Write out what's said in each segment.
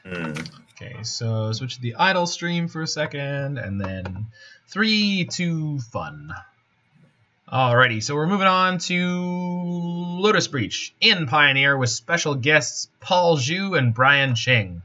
Okay, so switch to the idle stream for a second, and then 3, 2, fun. Alrighty, so we're moving on to Lotus Breach in Pioneer with special guests Paul Zhu and Brian Ching.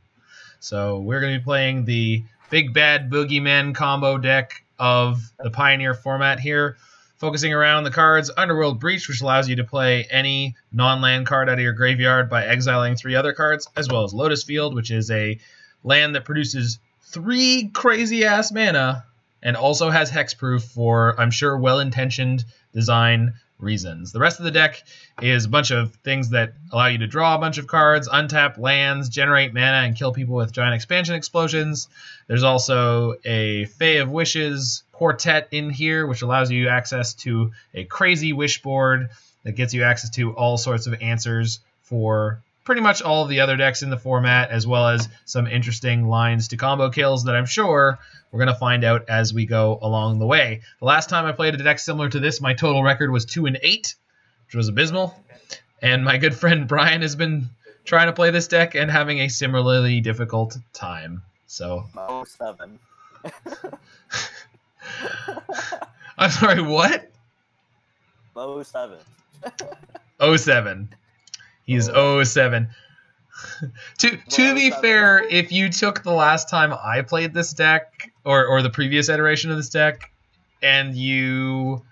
So we're going to be playing the Big Bad Boogeyman combo deck of the Pioneer format here, focusing around the cards Underworld Breach, which allows you to play any non-land card out of your graveyard by exiling 3 other cards, as well as Lotus Field, which is a land that produces 3 crazy-ass mana and also has hexproof for, I'm sure, well-intentioned design reasons. The rest of the deck is a bunch of things that allow you to draw a bunch of cards, untap lands, generate mana, and kill people with giant expansion explosions. There's also a Fae of Wishes quartet in here, which allows you access to a crazy wish board that gets you access to all sorts of answers for pretty much all of the other decks in the format, as well as some interesting lines to combo kills that I'm sure we're going to find out as we go along the way. The last time I played a deck similar to this, my total record was 2-8, which was abysmal. And my good friend Brian has been trying to play this deck and having a similarly difficult time. So 7. I'm sorry, what? 7. 07. He's 07. To be fair, if you took the last time I played this deck, or the previous iteration of this deck, and you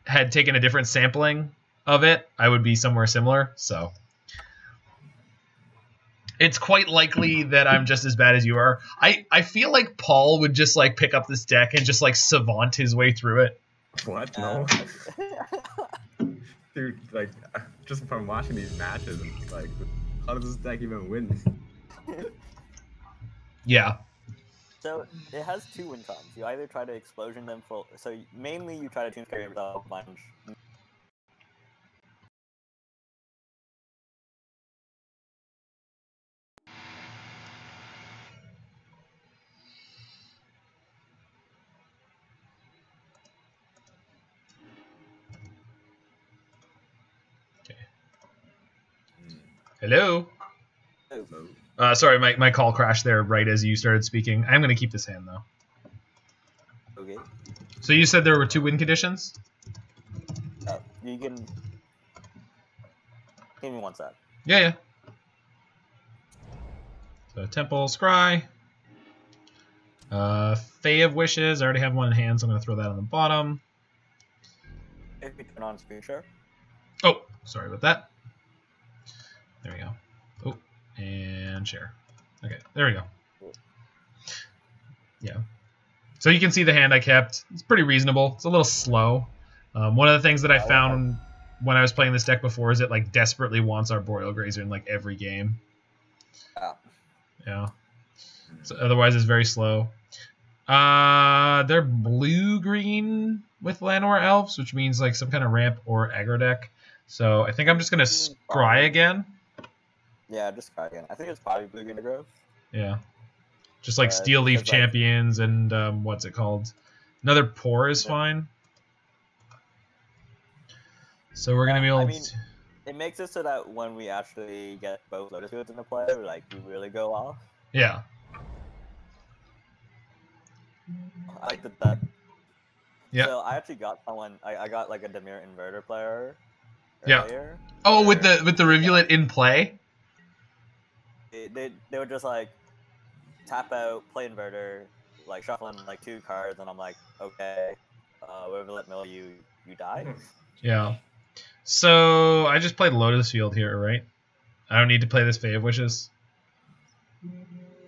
had taken a different sampling of it, I would be somewhere similar. So it's quite likely that I'm just as bad as you are. I feel like Paul would just like pick up this deck and just like savant his way through it. What? No. Dude, like, just from watching these matches, like, how does this deck even win? Yeah. So it has 2 win cons. You either try to explosion them full. So mainly you try to tune carry yourself a bunch. Hello? Sorry, my call crashed there right as you started speaking. I'm going to keep this hand, though. Okay. So you said there were 2 win conditions? You can... Give me 1 sec. Yeah. So Temple Scry. Fae of Wishes. I already have 1 in hand, so I'm going to throw that on the bottom. If you turn on screen share. Oh, sorry about that. There we go. Oh, and share. Okay, there we go. Yeah. So you can see the hand I kept. It's pretty reasonable. It's a little slow. One of the things that I found when I was playing this deck before is it like desperately wants Arboreal Grazer in like every game. Yeah. So otherwise, it's very slow. They're blue-green with Llanowar Elves, which means like some kind of ramp or aggro deck. So I think I'm just gonna scry again. Yeah, just scry again. I think it's probably blue-green aggro. Yeah. Just like Steel Leaf Champions and what's it called? Another Pore is fine. So we're gonna be able. I mean, it makes it so that when we actually get both Lotus Fields into play, like we really go off. Yeah. I like that. Yeah. So I actually got someone. I got like a Dimir Inverter player. Earlier. Yeah. Oh, with the Rivulet in play. They would just like tap out, play Inverter, like shuffling like 2 cards, and I'm like, okay, Rivulet mill, you die. Yeah. So I just played Lotus Field here, right? I don't need to play this Fae of Wishes.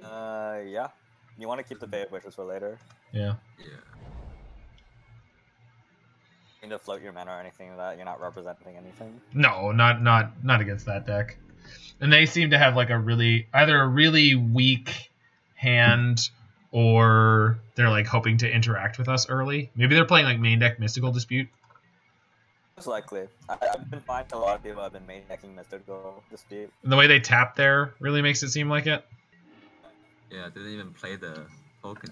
Yeah. You want to keep the Fae of Wishes for later. Yeah. Yeah. You need to float your mana or anything like that. You're not representing anything. No, not against that deck. And they seem to have like either a really weak hand, or they're like hoping to interact with us early. Maybe they're playing like main deck Mystical Dispute. Most likely. I've been finding a lot of people have been main decking Mystical Dispute. And the way they tap there really makes it seem like it. Yeah, they didn't even play the token.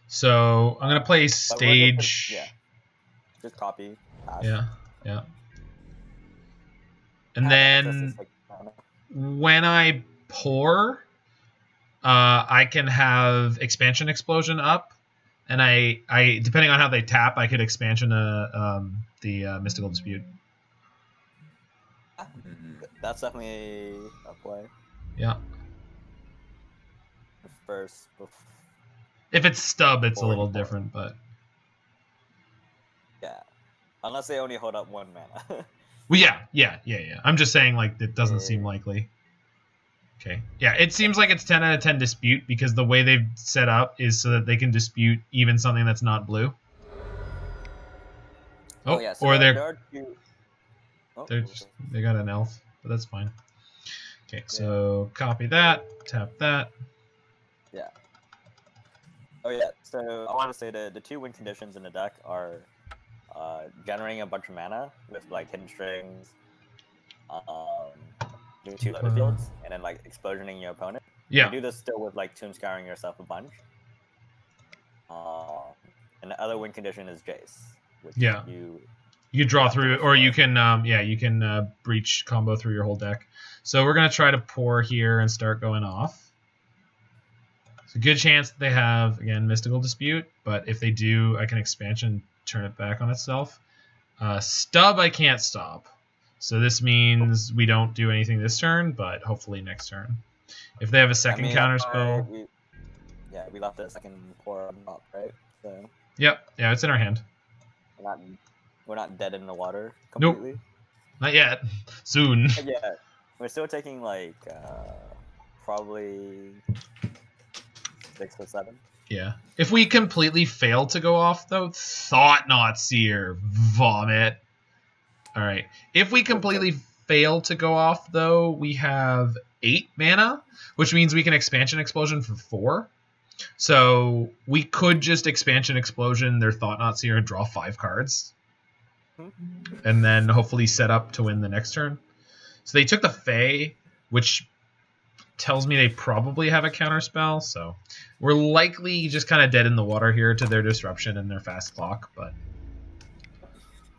So I'm gonna play stage. Yeah. Just copy. Pass. Yeah. And then when I pour, I can have Expansion Explosion up, and I depending on how they tap, I could expansion the Mystical Dispute. That's definitely a play. Yeah. First. If it's stub, it's a little different, but yeah, unless they only hold up 1 mana. well, yeah. I'm just saying, like, it doesn't seem likely. Okay. Yeah, it seems like it's 10 out of 10 dispute because the way they've set up is so that they can dispute even something that's not blue. Oh, yeah, so or there are two... they got an elf, but that's fine. Okay, so copy that, tap that. Yeah. Oh yeah, so I want to say the 2 win conditions in the deck are generating a bunch of mana with like hidden strings, doing 2 Lotus Fields, and then like explosioning your opponent. Yeah. You do this still with like Tome Scouring yourself a bunch. And the other win condition is Jace, which you draw through, or you can breach combo through your whole deck. So we're gonna try to pour here and start going off. It's a good chance that they have, again, Mystical Dispute, but if they do, I can expansion turn it back on itself. Stub I can't stop. So this means we don't do anything this turn, but hopefully next turn. If they have a second counter spell. We left a second Pore on top, right? So. Yep, yeah, it's in our hand. We're not dead in the water completely. Nope. Not yet. Soon. Yeah. We're still taking like probably 6 or 7. Yeah. If we completely fail to go off, though, Thought Not Seer, vomit. All right. If we completely fail to go off, though, we have 8 mana, which means we can Expansion Explosion for 4. So we could just Expansion Explosion their Thought Not Seer and draw 5 cards. And then hopefully set up to win the next turn. So they took the Fae, which tells me they probably have a counter spell, so we're likely just kind of dead in the water here to their disruption and their fast clock, but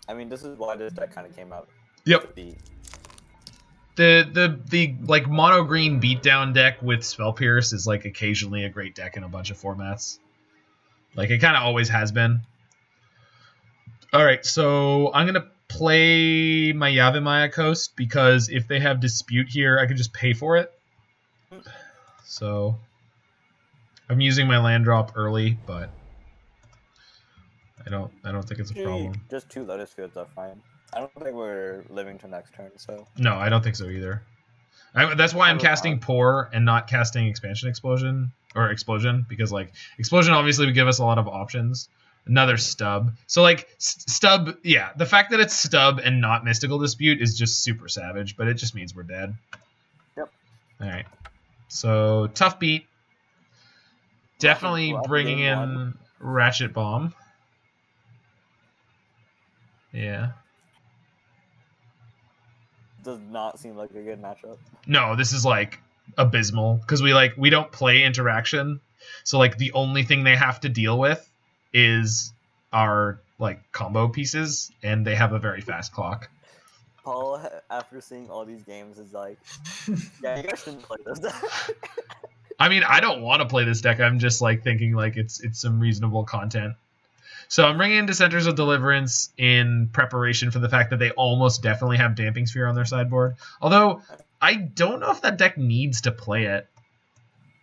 I mean, this is why this deck kind of came out. Yep. The like mono green beatdown deck with Spell Pierce is like occasionally a great deck in a bunch of formats. Like it kind of always has been. All right, so I'm gonna play my Yavimaya Coast because if they have Dispute here, I can just pay for it. So I'm using my land drop early, but I don't think it's a problem. Just 2 Lotus Fields are fine. I don't think we're living to next turn, so. No, I don't think so either. That's why I'm casting Pore and not casting Expansion Explosion or Explosion, because like Explosion obviously would give us a lot of options. Another Stub. So like Stub, yeah, the fact that it's Stub and not Mystical Dispute is just super savage, but it just means we're dead. Yep. All right. So tough beat. Definitely bringing in Ratchet Bomb. Yeah. Does not seem like a good matchup. No, this is like abysmal because we don't play interaction, so like the only thing they have to deal with is our like combo pieces, and they have a very fast clock. Paul, after seeing all these games, is like, yeah, you guys shouldn't play this deck. I mean, I don't want to play this deck. I'm just like thinking like it's some reasonable content. So I'm bringing in Dissenters of Deliverance in preparation for the fact that they almost definitely have Damping Sphere on their sideboard. Although I don't know if that deck needs to play it.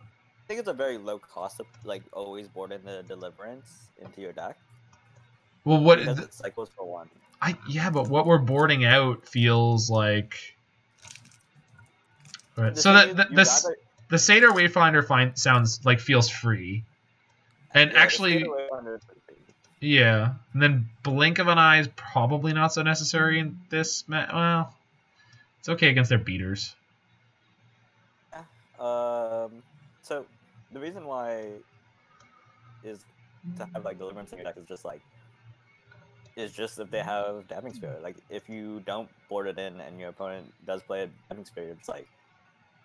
I think it's a very low cost of like always board in the Deliverance into your deck. Well, what because it cycles for 1. Yeah, but what we're boarding out feels like. Right. So the Satyr Wayfinder sounds like feels free, and actually. Yeah, and then Blink of an Eye is probably not so necessary in this well, it's okay against their beaters. Yeah. So the reason why is to have like Deliverance in your deck is just if they have Damping Sphere. Like if you don't board it in and your opponent does play a Damping Sphere, it's like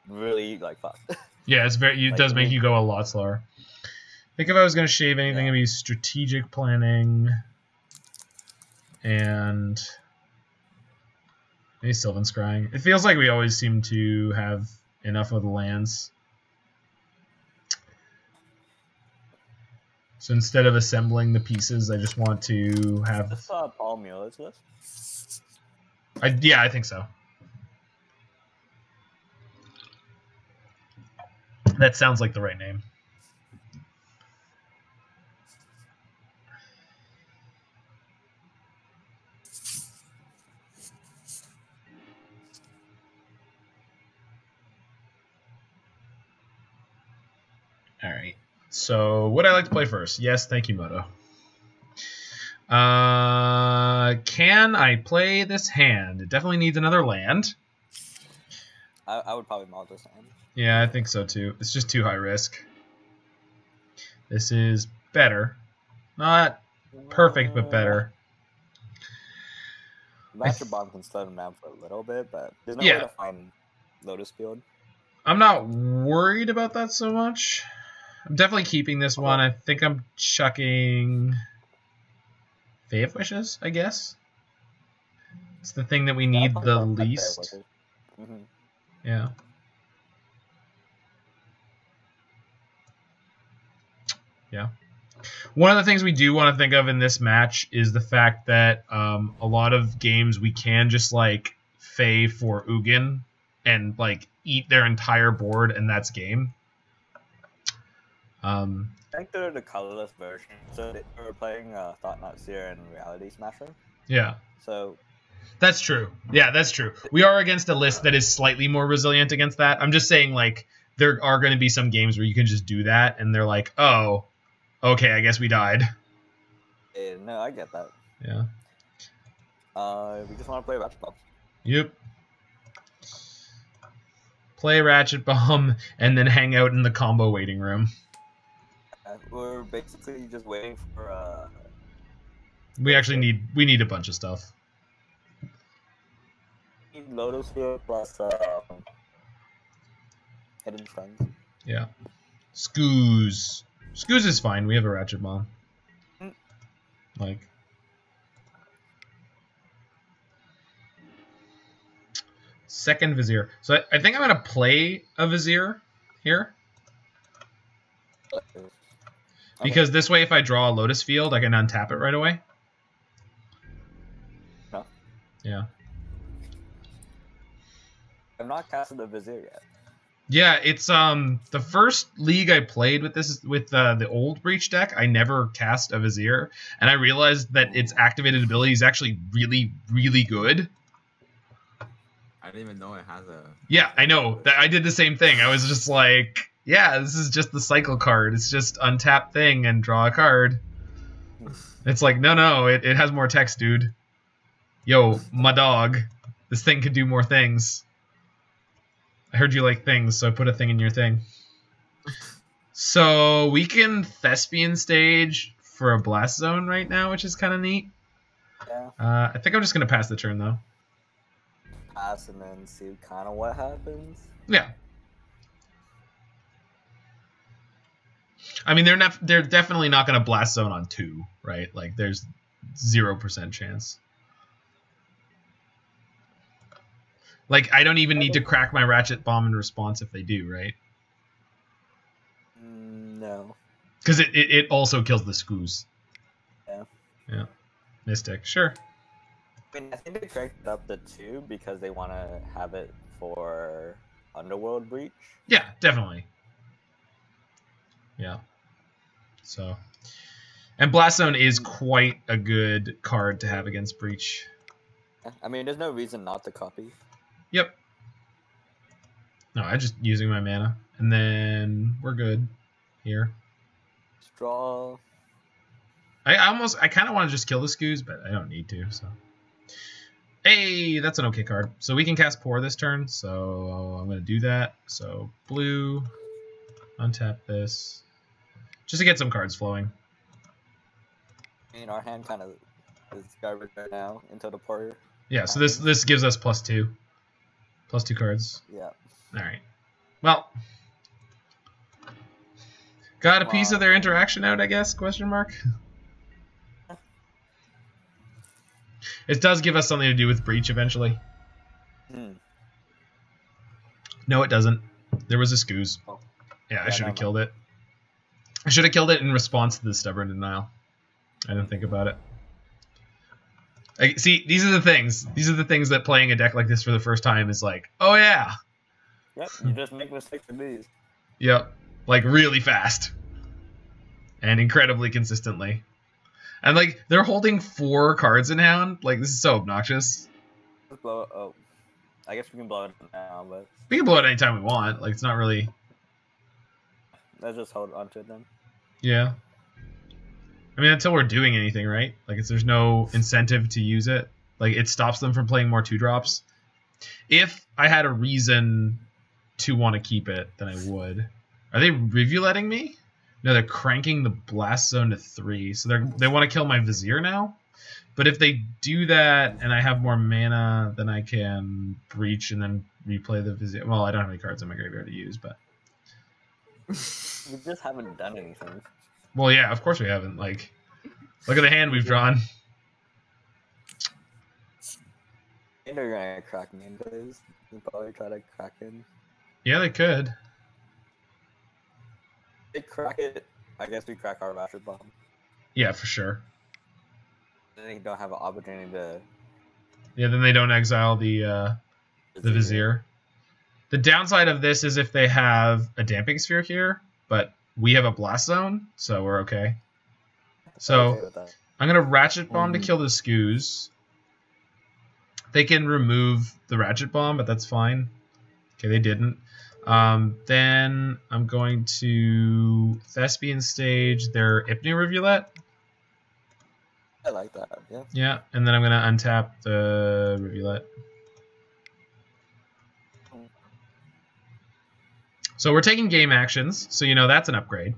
really like fucked. Yeah, it does make you go a lot slower. I think if I was going to shave anything, it'd be strategic planning and maybe Sylvan Scrying. It feels like we always seem to have enough of the lands. So instead of assembling the pieces, I just want to have... This Paul Mueller's list? Yeah, I think so. That sounds like the right name. All right. So, would I like to play first? Yes, thank you, Moto. Can I play this hand? It definitely needs another land. I would probably mod this hand. Yeah, I think so too. It's just too high risk. This is better. Not perfect, but better. Rapture Bomb can slow them down for a little bit, but there's no way to find Lotus Field. I'm not worried about that so much. I'm definitely keeping this one. I think I'm chucking Fae of Wishes, I guess. It's the thing that we need the least. Yeah. Yeah. One of the things we do want to think of in this match is the fact that a lot of games we can just like Fae for Ugin and like eat their entire board and that's game. I think they're the colorless version, so they were playing Thought Distortion and Reality Smasher. Yeah. So that's true. Yeah, that's true. We are against a list that is slightly more resilient against that. I'm just saying, like, there are going to be some games where you can just do that, and they're like, oh, okay, I guess we died. Yeah, no, I get that. Yeah. We just want to play Ratchet Bomb. Yep. Play Ratchet Bomb, and then hang out in the combo waiting room. We're basically just waiting for we actually need a bunch of stuff. Lotus Field plus Hidden Shrines. Yeah. Scoos. Scoos is fine. We have a Ratchet Bomb. Like. Second Vizier. So I think I'm going to play a Vizier here. Because this way, if I draw a Lotus Field, I can untap it right away. No. Yeah. I've not casted the Vizier yet. Yeah, it's the first league I played with this with the old Breach deck. I never cast a Vizier, and I realized that its activated ability is actually really, really good. I didn't even know it has a... Yeah, I know. I did the same thing. I was just like, yeah, this is just the cycle card. It's just untap thing and draw a card. It's like, no, it has more text, dude. Yo, my dog. This thing could do more things. I heard you like things, so I put a thing in your thing. So we can Thespian stage for a Blast Zone right now, which is kind of neat. Yeah. I think I'm just going to pass the turn, though. Pass and then see kind of what happens. Yeah. I mean, they're definitely not going to Blast Zone on 2, right? Like, there's 0% chance. Like, I don't even need to crack my Ratchet Bomb in response if they do, right? No. Because it also kills the Scoos. Yeah. Yeah. Mystic, sure. I mean, I think they cranked it up to 2 because they want to have it for Underworld Breach. Yeah, definitely. Yeah. So. And Blast Zone is quite a good card to have against Breach. I mean, there's no reason not to copy. Yep. No, I'm just using my mana. And then we're good here. Straw. I kind of want to just kill the Scoos, but I don't need to, so. Hey, that's an okay card. So we can cast Pore this turn, so I'm going to do that. So blue, untap this. Just to get some cards flowing. I mean, our hand kind of is garbage right now until the Pore. Yeah, so this gives us +2. +2 cards. Yeah. Alright. Well. Got a piece of their interaction out, I guess? Question mark. It does give us something to do with Breach eventually. No, it doesn't. There was a Scoos. Yeah, I should have killed it. I should have killed it in response to the Stubborn Denial. I didn't think about it. See, these are the things. These are the things that playing a deck like this for the first time is like, oh yeah. Yep, you just make mistakes with these. Yep, like really fast. And incredibly consistently. And like, they're holding 4 cards in hand. Like, this is so obnoxious. Let's blow it. Oh, I guess we can blow it now, but... We can blow it anytime we want. Like, it's not really... Let's just hold on to it then. Yeah. I mean, until we're doing anything, right? Like, there's no incentive to use it. Like, it stops them from playing more 2-drops. If I had a reason to want to keep it, then I would. Are they Rivuletting me? No, they're cranking the Blast Zone to 3. So they want to kill my Vizier now? But if they do that, and I have more mana, then I can Breach and then replay the Vizier. Well, I don't have any cards in my graveyard to use, but... We just haven't done anything. Well, yeah, of course we haven't. Like, look at the hand we've drawn. I know you're gonna crack me into this. You probably try to crack in. Yeah, they could. They crack it. I guess we crack our Ratchet Bomb. Yeah, for sure. Then they don't have an opportunity to. Yeah, then they don't exile the Vizier. The downside of this is if they have a Damping Sphere here, but we have a Blast Zone, so we're okay. So I'm gonna Ratchet Bomb to kill the Scoos. They can remove the Ratchet Bomb, but that's fine. Okay, they didn't. Then I'm going to Thespian stage their Ipnu Rivulet. I like that, yeah. Yeah, and then I'm gonna untap the Rivulet. So we're taking game actions, so you know that's an upgrade.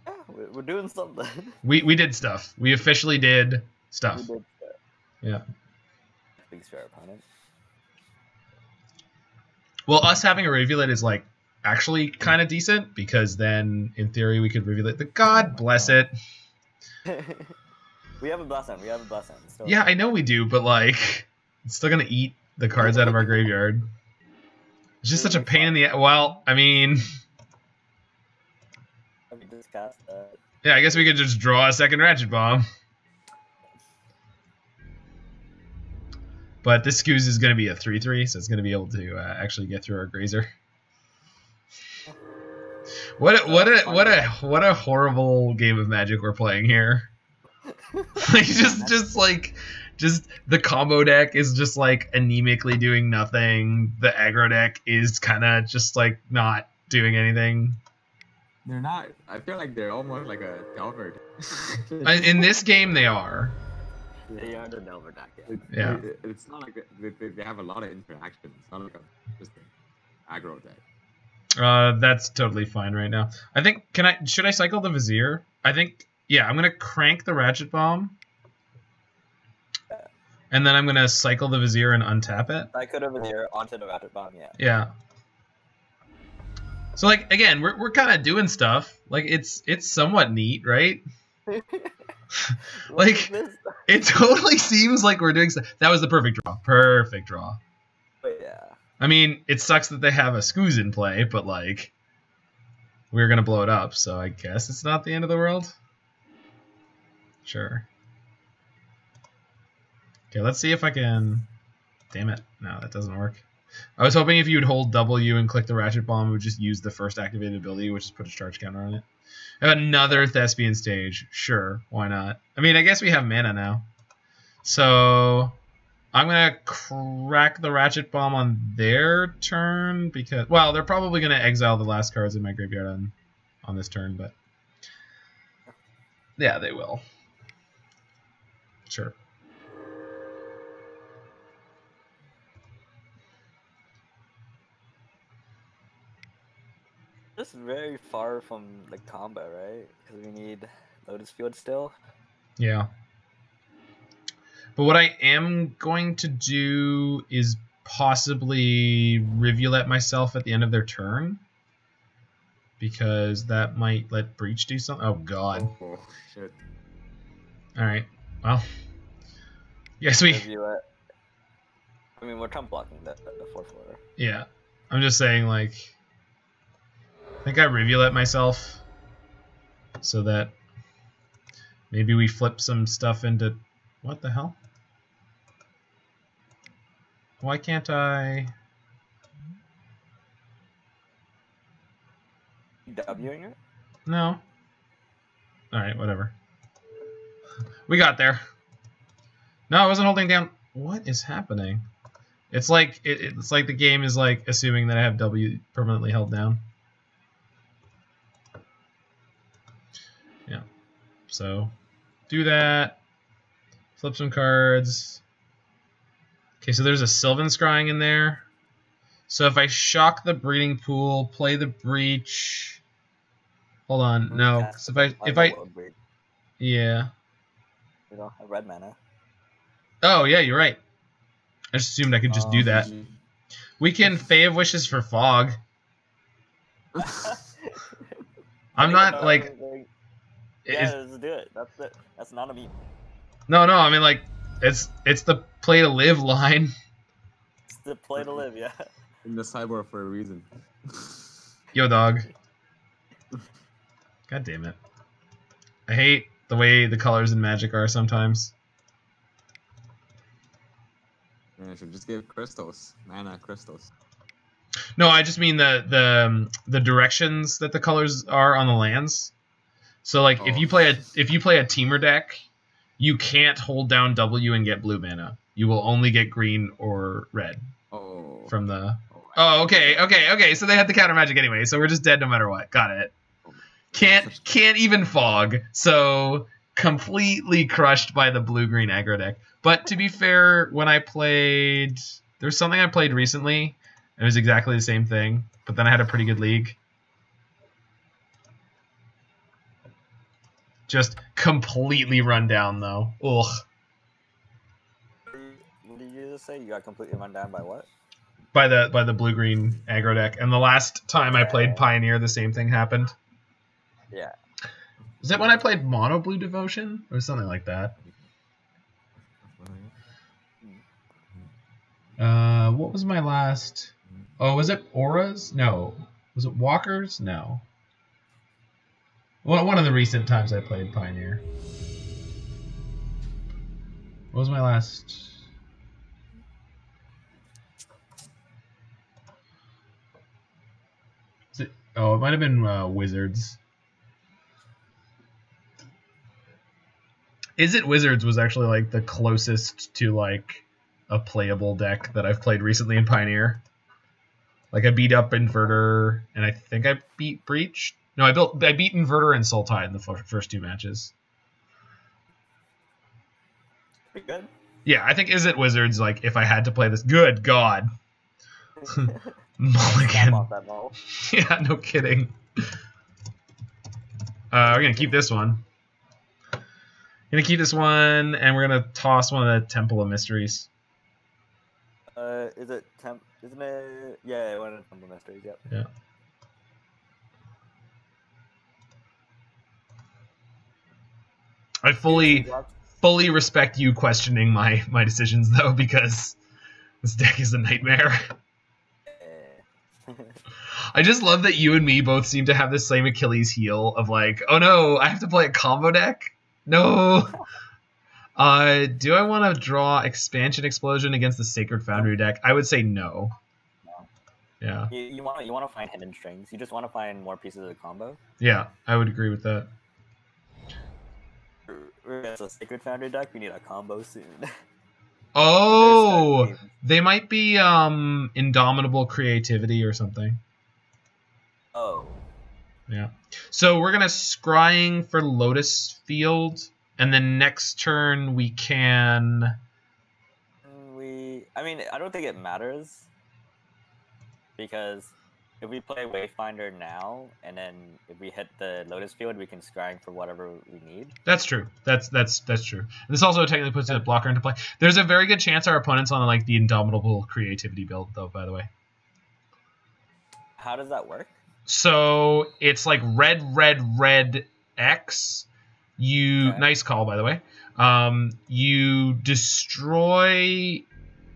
Yeah, we're doing something. We did stuff. We officially did stuff. We did stuff. Yeah. Big spare opponent. Well, us having a Rivulet is like actually kind of decent because then in theory we could Rivulet the God bless it. We have a Blast Zone. We have a Blast Zone. So Yeah, I know we do, but like it's still gonna eat the cards out of our graveyard. It's just such a pain in the... Well, I mean... I mean, just cast that. Yeah, I guess we could just draw a second Ratchet Bomb. But this Scoos is going to be a 3/3, so it's going to be able to actually get through our Grazer. What a horrible game of Magic we're playing here. Like just the combo deck is just like anemically doing nothing. The aggro deck is kind of just like not doing anything. They're not. I feel like they're almost like a Delver. In this game, they are. They are the Delver deck. Yeah. It's not like they have a lot of interaction. It's not like just an aggro deck. That's totally fine right now. I think should I cycle the Vizier? I think yeah. I'm gonna crank the Ratchet Bomb. And then I'm gonna cycle the Vizier and untap it. I could have Vizier onto the Ratchet Bomb, yeah. Yeah. So like again, we're kind of doing stuff. Like it's somewhat neat, right? Like it totally seems like we're doing stuff. That was the perfect draw. Perfect draw. But yeah. I mean, it sucks that they have a Scoos in play, but like we're gonna blow it up. So I guess it's not the end of the world. Sure. Okay, let's see if I can... Damn it. No, that doesn't work. I was hoping if you would hold W and click the Ratchet Bomb, it would just use the first activated ability, which is put a charge counter on it. Another Thespian stage. Sure, why not? I mean, I guess we have mana now. So I'm going to crack the Ratchet Bomb on their turn because... Well, they're probably going to exile the last cards in my graveyard on this turn, but... Yeah, they will. Sure. Just very far from the combo, right? Because we need Lotus Field still. Yeah. But what I am going to do is possibly Rivulet myself at the end of their turn. Because that might let Breach do something. Oh, God. Oh, shit. Alright. Well. Yes, we... Rivulet. I mean, we're trump blocking the 4/4. Yeah. I'm just saying, like... I think I Rivulet myself. so that maybe we flip some stuff into... What the hell? Why can't I... Wing it? No. Alright, whatever. We got there. No, I wasn't holding down... What is happening? It's like it's like the game is like assuming that I have W permanently held down. Yeah. So do that. Flip some cards. Okay, so there's a Sylvan Scrying in there. So if I shock the breeding pool, play the breach. Hold on, no. So if I yeah. We don't have red mana. Oh yeah, you're right. I just assumed I could just do that. We can Fae of Wishes for Fog. I'm not like. Yeah, let's do it. That's it. That's not a meme. No, I mean like it's the play to live line. It's the play to live, yeah. In the sideboard for a reason. Yo, dog. God damn it! I hate the way the colors in Magic are sometimes. Yeah, I should just give crystals, mana crystals. No, I just mean the directions that the colors are on the lands. So like if you play a teamer deck, you can't hold down W and get blue mana. You will only get green or red. Oh. From the. Oh, okay. So they had the counter magic anyway. So we're just dead no matter what. Got it. Can't even fog. So completely crushed by the blue-green aggro deck. But to be fair, when I played... There's something I played recently. It was exactly the same thing. But then I had a pretty good league. Just completely run down, though. Ugh. What did you just say? You got completely run down by what? By the blue-green aggro deck. And the last time I played Pioneer, the same thing happened. Yeah. Was that when I played Mono Blue Devotion? Or something like that? What was my last... Oh, was it Auras? No. Was it Walkers? No. One of the recent times I played Pioneer. What was my last... Oh, it might have been Wizards. Is it Wizards was actually like the closest to like a playable deck that I've played recently in Pioneer. Like I beat up Inverter and I think I beat Breach. No, I beat Inverter and Soul Tide in the first two matches. Pretty good. Yeah, I think Is It Wizards, like if I had to play this, good God. Mulligan. Off that ball. Yeah, no kidding. We're gonna keep this one. Gonna keep this one, and we're gonna toss one of the Temple of Mysteries. Is it Isn't it? Yeah, one of the Temple of Mysteries. Yep. Yeah. I fully respect you questioning my decisions though, because this deck is a nightmare. I just love that you and me both seem to have the same Achilles heel of like, oh no, I have to play a combo deck? No. Do I want to draw Expansion Explosion against the Sacred Foundry deck? I would say no. Yeah. You want to find hidden strings. You just want to find more pieces of the combo. Yeah, I would agree with that. As a Sacred Foundry deck, we need a combo soon. Oh, they might be Indomitable Creativity or something. Oh. Yeah. So we're gonna Scrying for Lotus Field, and then next turn we can. I mean, I don't think it matters because if we play Wayfinder now, and then if we hit the Lotus Field, we can Scrying for whatever we need. That's true. That's true. And this also technically puts a blocker into play. There's a very good chance our opponent's on like the Indomitable Creativity build, though. By the way. How does that work? So it's like red X. Okay. Nice call, by the way. You destroy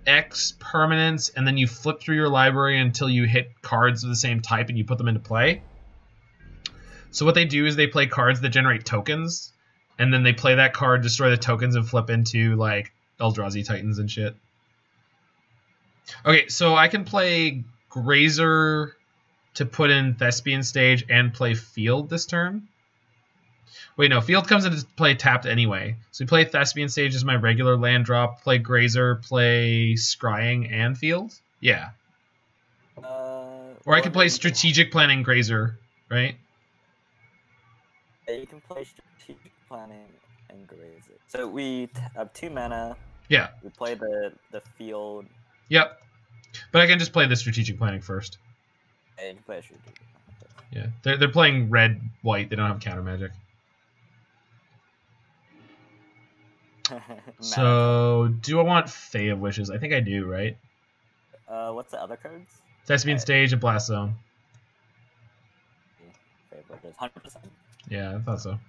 X permanents, and then you flip through your library until you hit cards of the same type, and you put them into play. So what they do is they play cards that generate tokens, and then they play that card, destroy the tokens, and flip into like Eldrazi Titans and shit. Okay, so I can play Grazer to put in Thespian Stage and play Field this turn. Wait, no, Field comes into play tapped anyway. So we play Thespian Stage as my regular land drop, play Grazer, play Scrying and Field? Yeah. Or I can play Strategic Planning Grazer, right? Yeah, you can play Strategic Planning and Grazer. So we have 2 mana. Yeah. We play the Field. Yep. But I can just play the Strategic Planning first. Yeah, you can play Strategic Planning. Yeah, they're playing red, white. They don't have counter magic. So, do I want Fae of Wishes? I think I do, right? What's the other cards? Thespian Stage and Blast Zone. Fae of Wishes, 100%. Yeah, I thought so.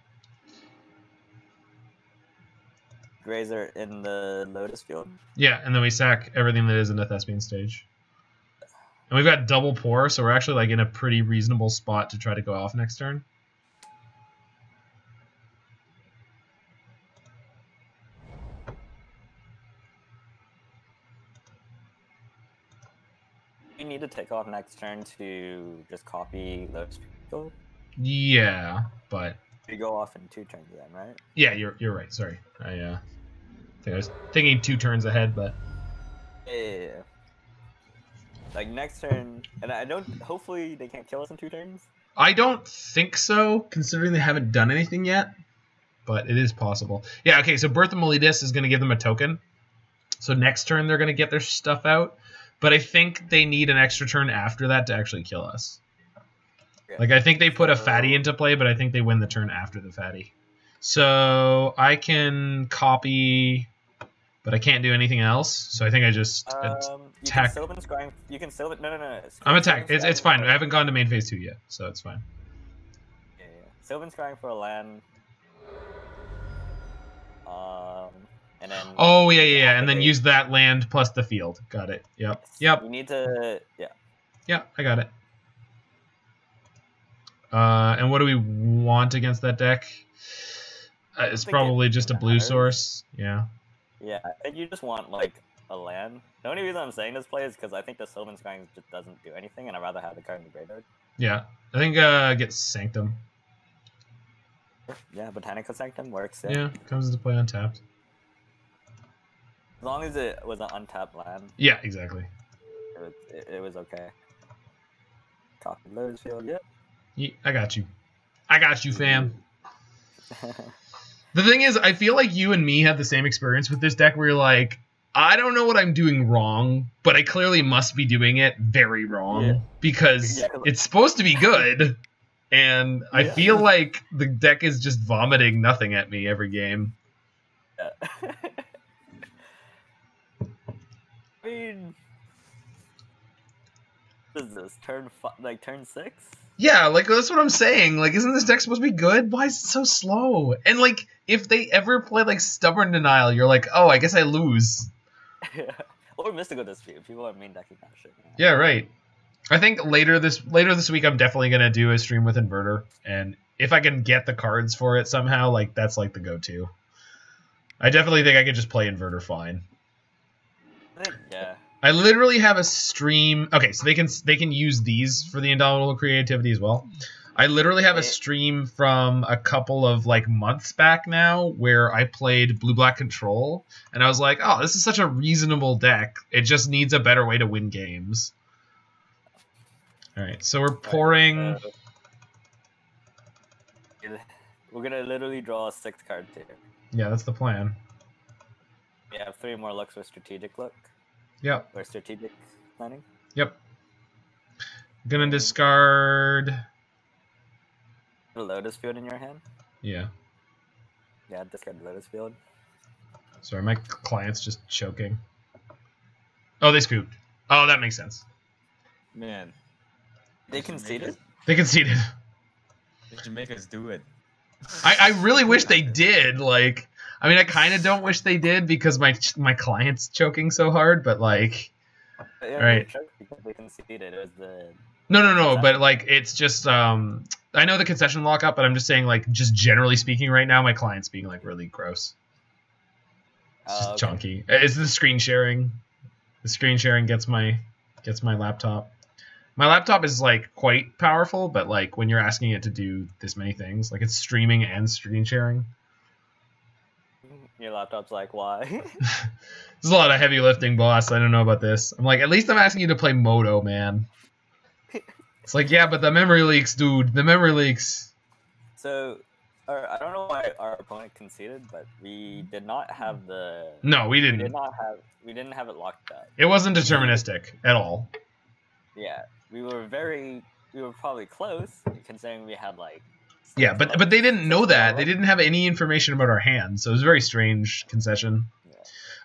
Grazer in the Lotus Field. Yeah, and then we sack everything that is in the Thespian Stage. And we've got double Pore, so we're actually like in a pretty reasonable spot to try to go off next turn. You need to take off next turn to just copy Lotus Field. Yeah, but You go off in 2 turns then, right? yeah, you're right. Sorry, I was thinking 2 turns ahead, but Yeah. Like next turn, and I don't. Hopefully they can't kill us in 2 turns. I don't think so, considering they haven't done anything yet. But it is possible. Yeah. Okay. So Birth of Melidus is going to give them a token. So next turn they're going to get their stuff out. But I think they need an extra turn after that to actually kill us. Yeah. Like, I think they put a fatty into play, but I think they win the turn after the fatty. So I can copy, but I can't do anything else. So I think I just attack. Sylvan Scrying. You can Sylvan. No. I'm attacked. It's fine. I haven't gone to main phase 2 yet, so it's fine. Yeah. Sylvan Scrying for a land. And then. Oh yeah, and then use that land plus the field. Got it. Yep. Yep. You need to. Yeah. Yeah, I got it. And what do we want against that deck? It's probably just a blue source. Yeah. Yeah, I think you just want like a land. The only reason I'm saying this play is because I think the Sylvan Scrying just doesn't do anything, and I'd rather have the card in the graveyard. Yeah, I think get Sanctum. Yeah, Botanical Sanctum works. Yeah, comes into play untapped. As long as it was an untapped land. Yeah, exactly. It was okay. Copy Lotus Field, yep. Yeah, I got you. I got you, fam. The thing is, I feel like you and me have the same experience with this deck where you're like, I don't know what I'm doing wrong, but I clearly must be doing it very wrong because it's supposed to be good. And I feel like the deck is just vomiting nothing at me every game. Yeah. I mean, what is this? Turn 6? Yeah, like that's what I'm saying. Like, isn't this deck supposed to be good? Why is it so slow? And like, if they ever play like Stubborn Denial, you're like, oh, I guess I lose. Yeah. Or Mystical Dispute. People are main decking that shit. Man. Yeah, right. I think later this week I'm definitely gonna do a stream with Inverter, and if I can get the cards for it somehow, like that's like the go-to. I definitely think I could just play Inverter fine. Yeah. I literally have a stream. Okay, so they can use these for the Indomitable Creativity as well. I literally have a stream from a couple of like months back now where I played Blue-Black Control, and I was like, oh, this is such a reasonable deck. It just needs a better way to win games. All right, so we're pouring. We're gonna literally draw 6 cards here. Yeah, that's the plan. We have 3 more looks with Strategic Look. Yep. Or Strategic Planning. Yep. Gonna discard. The Lotus Field in your hand. Yeah. Yeah, discard the Lotus Field. Sorry, my client's just choking. Oh, they scooped. Oh, that makes sense. Man. They conceded? They conceded. They should make us do it. I really wish they did. Like, I mean, I kind of don't wish they did because my client's choking so hard, but like, Yeah, right. Because they conceded. It was the... No, but like, it's just, I know the concession lockup, but I'm just saying, like, just generally speaking right now, my client's being, like, really gross. It's just chunky. It's the screen sharing. The screen sharing gets my laptop. My laptop is, like, quite powerful, but, like, when you're asking it to do this many things, like, it's streaming and screen sharing. Your laptop's like, why? There's a lot of heavy lifting, boss. I don't know about this. I'm like, at least I'm asking you to play Moto, man. It's like, yeah, but the memory leaks, dude. The memory leaks. So, I don't know why our opponent conceded, but we did not have the... No, we didn't. We didn't have it locked up. It wasn't deterministic at all. Yeah, we were probably close, considering we had, like... Yeah, but they didn't know that. They didn't have any information about our hand, so it was a very strange concession. Yeah.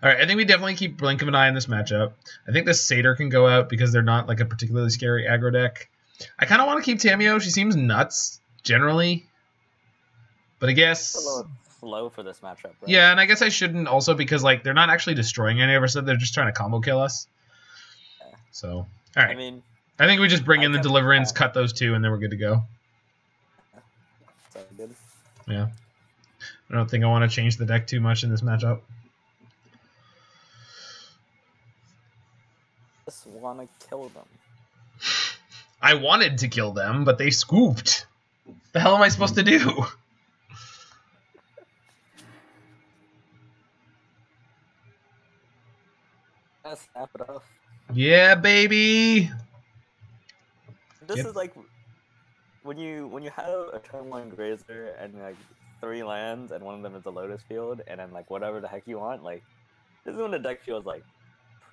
All right, I think we definitely keep blink of an eye in this matchup. I think this Satyr can go out because they're not like a particularly scary aggro deck. I kind of want to keep Tamiyo. She seems nuts, generally. But I guess... It's a little slow for this matchup, right? Yeah, and I guess I shouldn't also because like they're not actually destroying any of our stuff. They're just trying to combo kill us. Yeah. So, all right. I mean... I think we just bring in the Deliverance, cut those two, and then we're good to go. Sounds good. Yeah. I don't think I want to change the deck too much in this matchup. Just want to kill them. I wanted to kill them, but they scooped. The hell am I supposed to do? Snap it off. Yeah, baby. This is like when you have a turn 1 Grazer and like 3 lands and one of them is a Lotus Field and then like whatever the heck you want, like this is when the deck feels like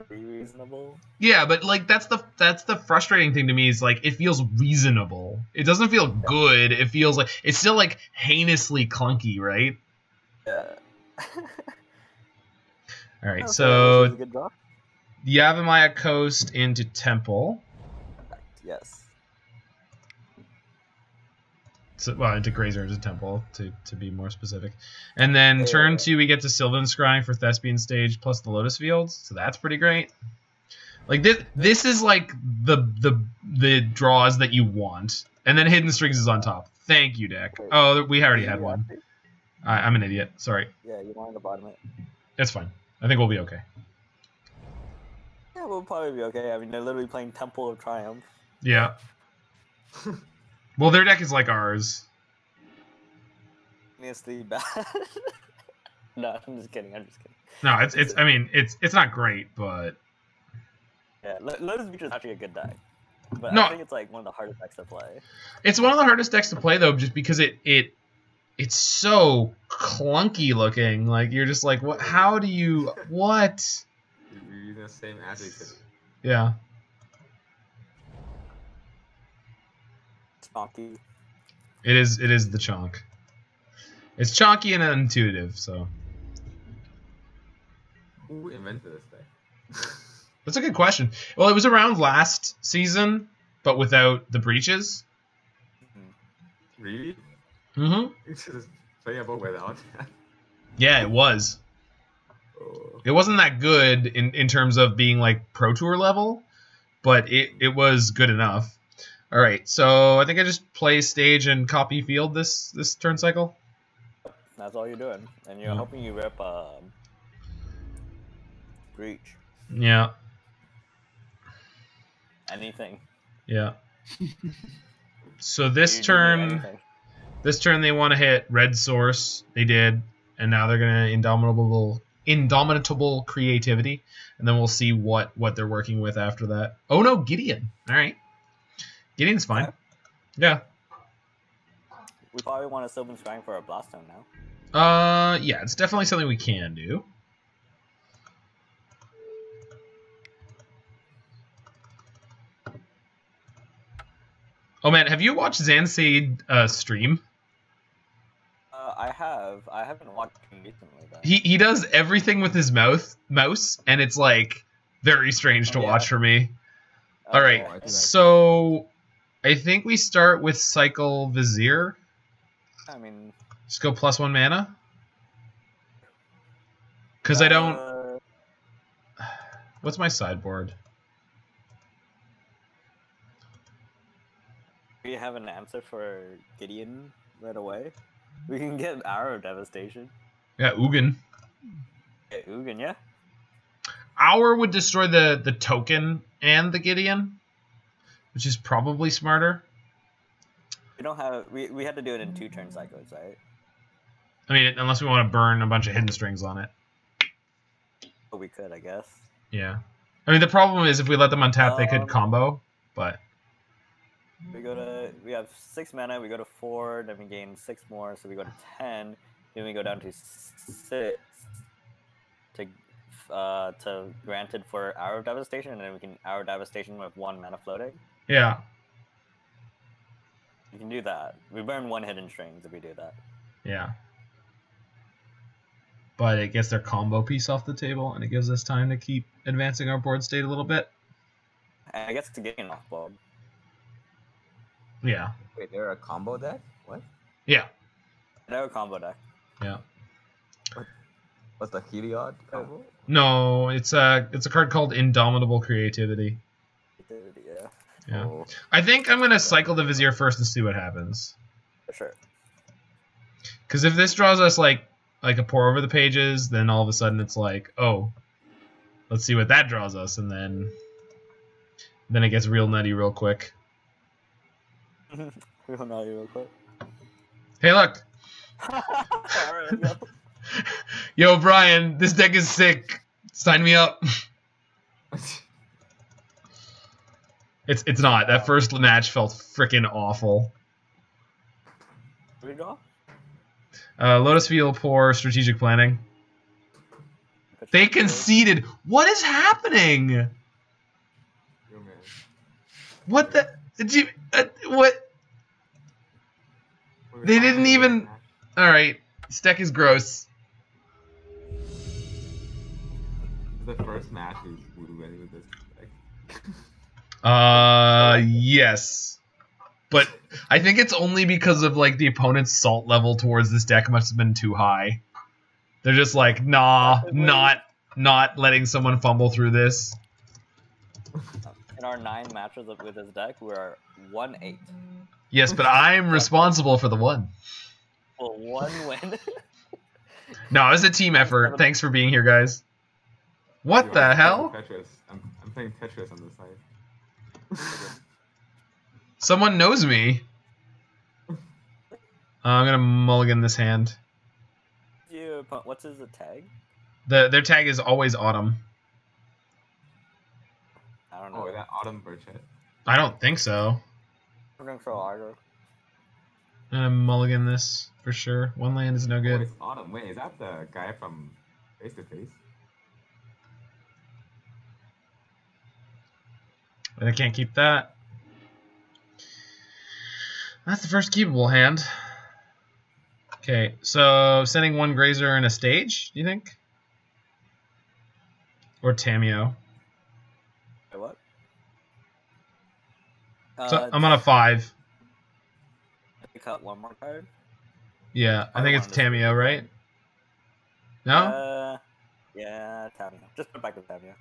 pretty reasonable. Yeah, but like that's the frustrating thing to me is like it feels reasonable. It doesn't feel good. It feels like it's still like heinously clunky, right? Yeah. All right, so Yavimaya Coast into Temple. Yes. So, well, into Grazer into Temple, to be more specific. And then turn 2, we get to Sylvan Scrying for Thespian stage plus the Lotus Field, so that's pretty great. Like this is like the draws that you want, and then Hidden Strings is on top. Thank you, deck. Oh, we already had one. I'm an idiot. Sorry. Yeah, you wanted to bottom it. It's fine. I think we'll be okay. Yeah, we'll probably be okay. I mean, they're literally playing Temple of Triumph. Yeah. Well, their deck is like ours. Honestly bad. No, I'm just kidding. No, it's. I mean, it's not great, but. Yeah, Lotus Beach is actually a good deck, but no, I think it's like one of the hardest decks to play. It's one of the hardest decks to play though, just because it's so clunky looking. Like you're just like, what? How do you? What? You're using the same adjective. Yeah. Chonky. It is the chonk. It's chonky and intuitive, so. Who invented this deck? That's a good question. Well, it was around last season, but without the breaches. Really? Mm-hmm. It's just playable without that. Yeah, it was. Oh. It wasn't that good in terms of being like Pro Tour level, but it was good enough. All right, so I think I just play stage and copy field this turn cycle. That's all you're doing, and you're hoping you rip Breach. Yeah. Anything. Yeah. So this turn they want to hit red source. They did, and now they're gonna indomitable creativity, and then we'll see what they're working with after that. Oh no, Gideon. All right. Gideon's fine. Yeah. We probably want to Sylvan Scrying for a Blast Zone now. Yeah, it's definitely something we can do. Oh man, have you watched Zanseed stream? I have. I haven't watched him recently though. He does everything with his mouse, and it's like very strange to watch for me. All right, so I think we start with cycle Vizier. I mean, just go +1 mana. Because I don't. What's my sideboard? We have an answer for Gideon right away. We can get Hour of Devastation. Yeah, Ugin. Yeah, Ugin, yeah. Hour would destroy the token and the Gideon, which is probably smarter. We don't have. We had to do it in 2 turn cycles, right? I mean, unless we want to burn a bunch of hidden strings on it. But we could, I guess. Yeah. I mean, the problem is if we let them untap, they could combo, but... We have 6 mana, we go to 4, then we gain 6 more, so we go to 10, then we go down to 6 to granted for Hour of Devastation, and then we can Hour of Devastation with 1 mana floating. Yeah. You can do that. We burn 1 hidden strings if we do that. Yeah. But it gets their combo piece off the table, and it gives us time to keep advancing our board state a little bit. And I guess to get an off-board. Yeah. Wait, they're a combo deck? What? Yeah. They're a combo deck. Yeah. What's the Heliod combo? No, it's a card called Indomitable Creativity. Yeah. Yeah. Oh. I think I'm gonna cycle the Vizier first and see what happens. For sure. Because if this draws us like a Pore over the pages, then all of a sudden it's like, oh, let's see what that draws us, and then it gets real nutty real quick. Real nutty real quick. Hey, look. Alright, go. Yo, Brian, this deck is sick. Sign me up. It's not. That first match felt freaking awful. Where we go? Lotus Field, Pore, strategic planning. They conceded. What is happening? Yo, man. What the? Did you? What? They didn't even. All right. This deck is gross. The first match we went with this deck. Yes. But I think it's only because of like the opponent's salt level towards this deck must have been too high. They're just like, nah, not letting someone fumble through this. In our 9 matches with this deck, we're 1-8. Yes, but I'm responsible for the one. Well, 1 win. No, it was a team effort. Thanks for being here, guys. What Yo, the hell? Tetris. I'm playing Tetris on the side. Someone knows me. I'm gonna mulligan this hand. What's his tag? Their tag is always autumn. I don't know. Oh, is that Autumn Burchett? I don't think so. We're going for aggro. I'm gonna mulligan this for sure. 1 land is no Oh, good. it's Autumn. Wait, is that the guy from Face to Face? I can't keep that. That's the first keepable hand. Okay, so sending 1 Grazer and a stage, do you think? Or Tamiyo? Wait, what? So I'm on a 5. Cut 1 more card. Yeah, I think it's Tamiyo, right? No? Yeah, Tamiyo. Just put back to Tamiyo.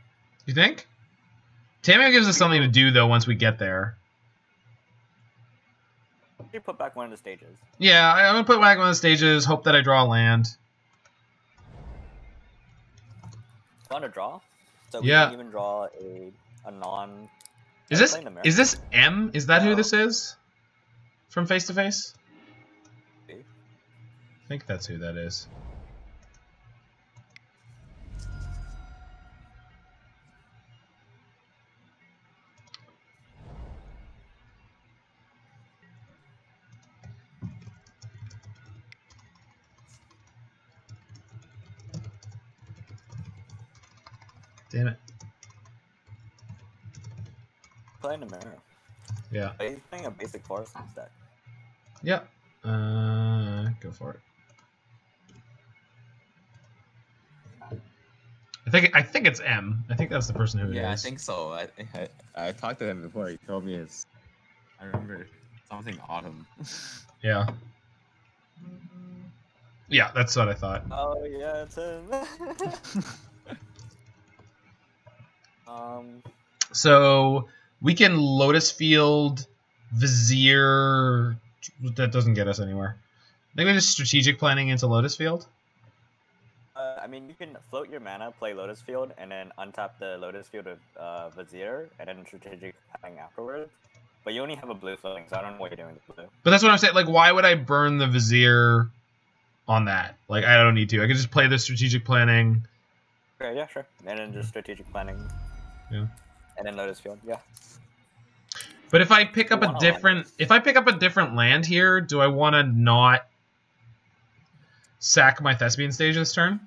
You think? Tamiyo gives us something to do, though, once we get there. You put back 1 of the stages. Yeah, I'm going to put back 1 of the stages, hope that I draw a land. Want to draw? So Yeah. we can even draw a non... Is this M? Is that who this is? From Face to Face? I think that's who that is. Damn it. Playing the mirror. Yeah. He's playing a basic forest instead. Yeah. Go for it. I think it's M. I think that's the person who it is. Yeah, I think so. I talked to him before. He told me it's. I remember something Autumn. Yeah. Yeah, that's what I thought. Oh yeah, it's him. So we can Lotus Field Vizier, that doesn't get us anywhere. I think we're just strategic planning into Lotus Field. I mean, you can float your mana, play Lotus Field, and then untap the Lotus Field with Vizier, and then strategic planning afterwards. But you only have a blue floating, so I don't know what you're doing with blue. But that's what I'm saying. Like, why would I burn the Vizier on that? Like, I don't need to. I could just play the strategic planning. Okay, yeah, sure. And then just strategic planning. Yeah. And then Lotus Field, yeah. But if I pick up a different land here, do I want to not sack my Thespian stage this turn?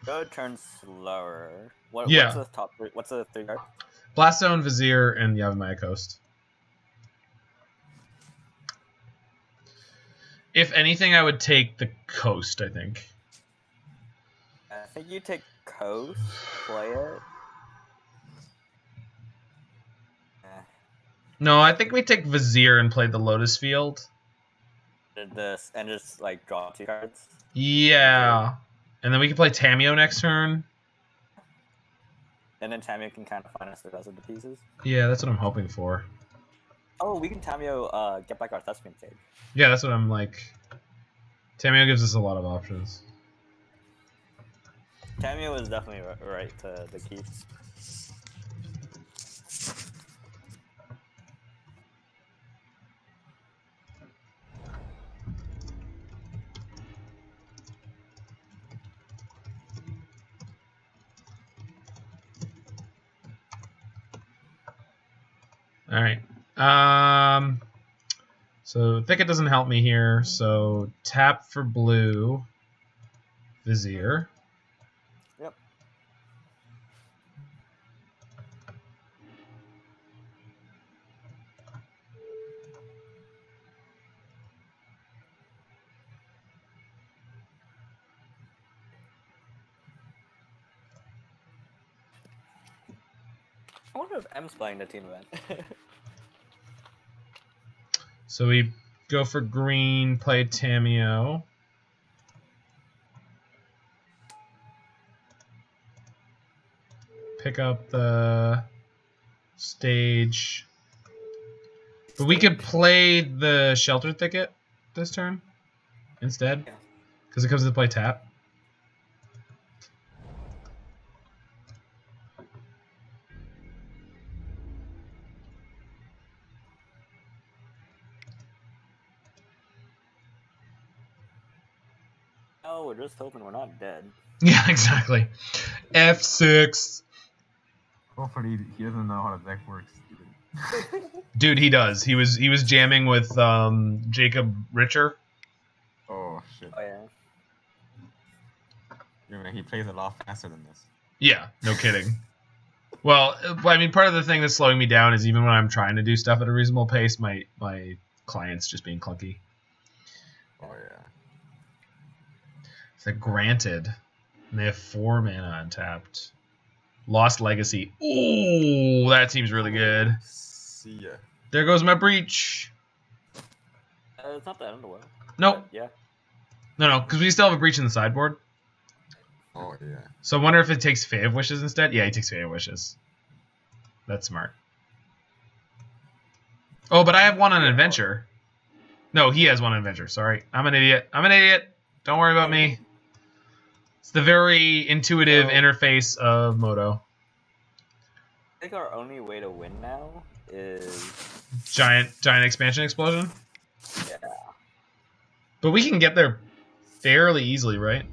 Go turn slower. Yeah. What's the top three? What's the 3 cards? Blast Zone, Vizier, and Yavimaya Coast. If anything, I would take the Coast, I think. I think you take Coast, play it. No, I think we take Vizier and play the Lotus Field. This and just like draw 2 cards. Yeah. And then we can play Tamiyo next turn. And then Tamiyo can kind of find us the rest of the pieces. Yeah, that's what I'm hoping for. Oh, we can Tamiyo get back our Thespian stage. Yeah, that's what I'm like. Tamiyo gives us a lot of options. Tamiyo is definitely right to the key. All right. So Thicket doesn't help me here. So tap for blue. Vizier. Yep. I wonder if M's playing the team event. So we go for green, play Tamiyo. Pick up the stage. But we could play the Sheltered Thicket this turn instead. Because it comes into play tap. Oh, we're just hoping we're not dead. Yeah, exactly. F6. Hopefully he doesn't know how the deck works. Dude, he does. He was jamming with Jacob Richer. Oh shit. Oh yeah. You know, he plays a lot faster than this. Yeah, no kidding. Well, I mean, part of the thing that's slowing me down is even when I'm trying to do stuff at a reasonable pace, my client's just being clunky. Oh yeah. It's like Granted. And they have 4 mana untapped. Lost Legacy. Ooh, that seems really good. See ya. There goes my Breach. It's not that Underworld. Nope. Yeah. No, because we still have a Breach in the sideboard. Oh yeah. So I wonder if it takes Fae of Wishes instead. Yeah, he takes Fae of Wishes. That's smart. Oh, but I have one on Adventure. No, he has one on Adventure. Sorry. I'm an idiot. Don't worry about me. It's the very intuitive interface of Moto. I think our only way to win now is Giant expansion explosion? yeah. But we can get there fairly easily, right?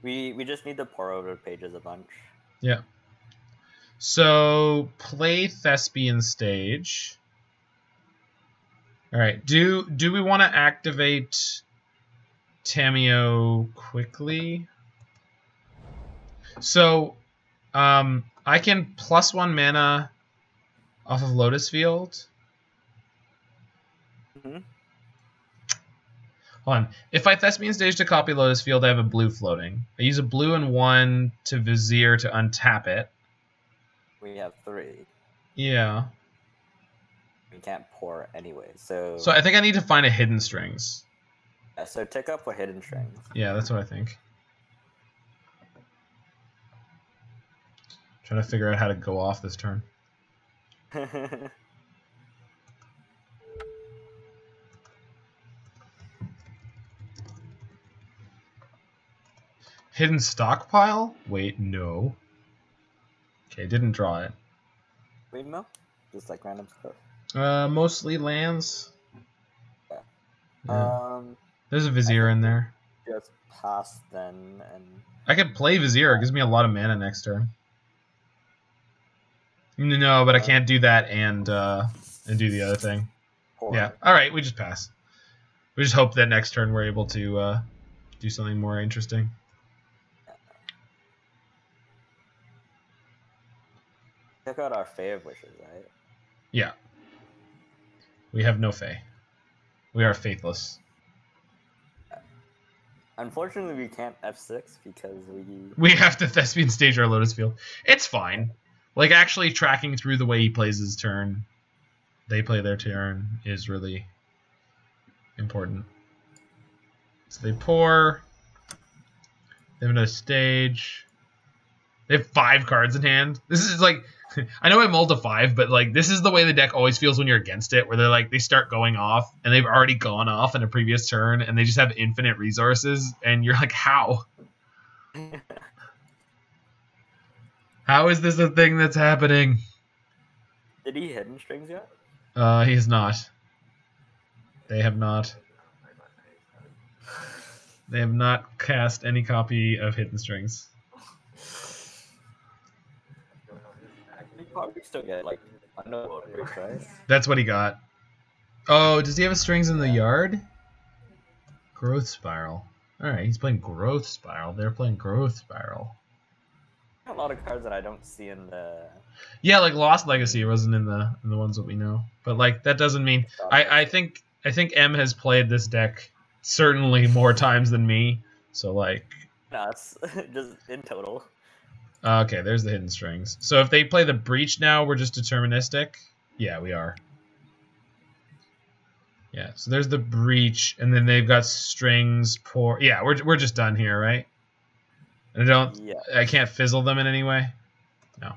We just need to pour over pages a bunch. Yeah. So play Thespian stage. All right. Do we want to activate Tamiyo quickly? So I can +1 mana off of Lotus Field. Mm-hmm. Hold on. If I Thespian stage to copy Lotus Field, I have a blue floating. I use a blue and 1 to Vizier to untap it. We have 3. Yeah. We can't pour anyway, so... So I think I need to find a Hidden Strings. Yeah, so tick up for Hidden Strings. Yeah, that's what I think. Trying to figure out how to go off this turn. Hidden stockpile? Wait, no. Okay, didn't draw it. Windmill? Just like random stuff. Mostly lands. Yeah. Yeah. There's a Vizier in there. Just pass then, and I could play Vizier. It gives me a lot of mana next turn. No, but I can't do that and do the other thing. Pore. Yeah. All right, we just pass. We just hope that next turn we're able to do something more interesting. Check out our Fae of Wishes, right? Yeah. We have no Fae. We are faithless. Unfortunately, we can't F6 because we have to Thespian stage our Lotus Field. It's fine. Like, actually tracking through the way he plays his turn, they play their turn, is really important. So they pour. They have another stage. They have 5 cards in hand. This is like... I know I mulled to 5, but like this is the way the deck always feels when you're against it, where they're like they start going off and they've already gone off in a previous turn and they just have infinite resources and you're like, how? How is this a thing that's happening? Did he Hidden Strings yet? He's not. They have not. They have not cast any copy of Hidden Strings. Probably still get like Underworld Breach, right? That's what he got. Oh, does he have strings in the yard? Growth Spiral. Alright, he's playing Growth Spiral. They're playing Growth Spiral. A lot of cards that I don't see in the... Yeah, like Lost Legacy wasn't in the ones that we know. But like that doesn't mean I think M has played this deck certainly more times than me. So like No, it's just in total. Okay, there's the Hidden Strings. So if they play the Breach now, we're just deterministic? Yeah, we are. Yeah, so there's the Breach, and then they've got Strings, Pore. Yeah, we're just done here, right? And I can't fizzle them in any way? No.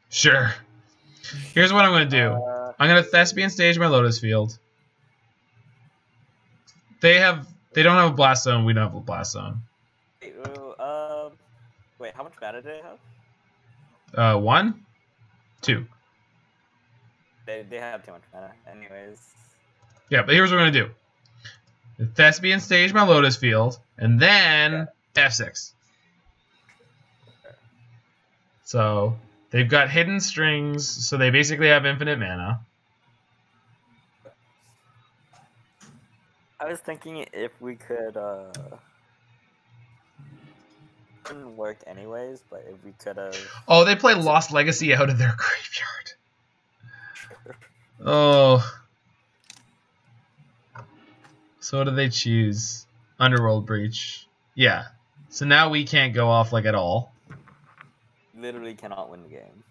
Sure. Here's what I'm going to do. I'm going to Thespian stage my Lotus Field. They don't have a Blast Zone. We don't have a Blast Zone. Wait, how much mana do they have? 1? 2. They have too much mana. Anyways. Yeah, but here's what we're going to do. Thespian stage my Lotus Field, and then F6. So they've got Hidden Strings, so they basically have infinite mana. I was thinking if we could, wouldn't work anyways, but if we could have... Oh, they play Lost Legacy out of their graveyard. Oh. So what do they choose? Underworld Breach. Yeah. So now we can't go off like at all. Literally cannot win the game.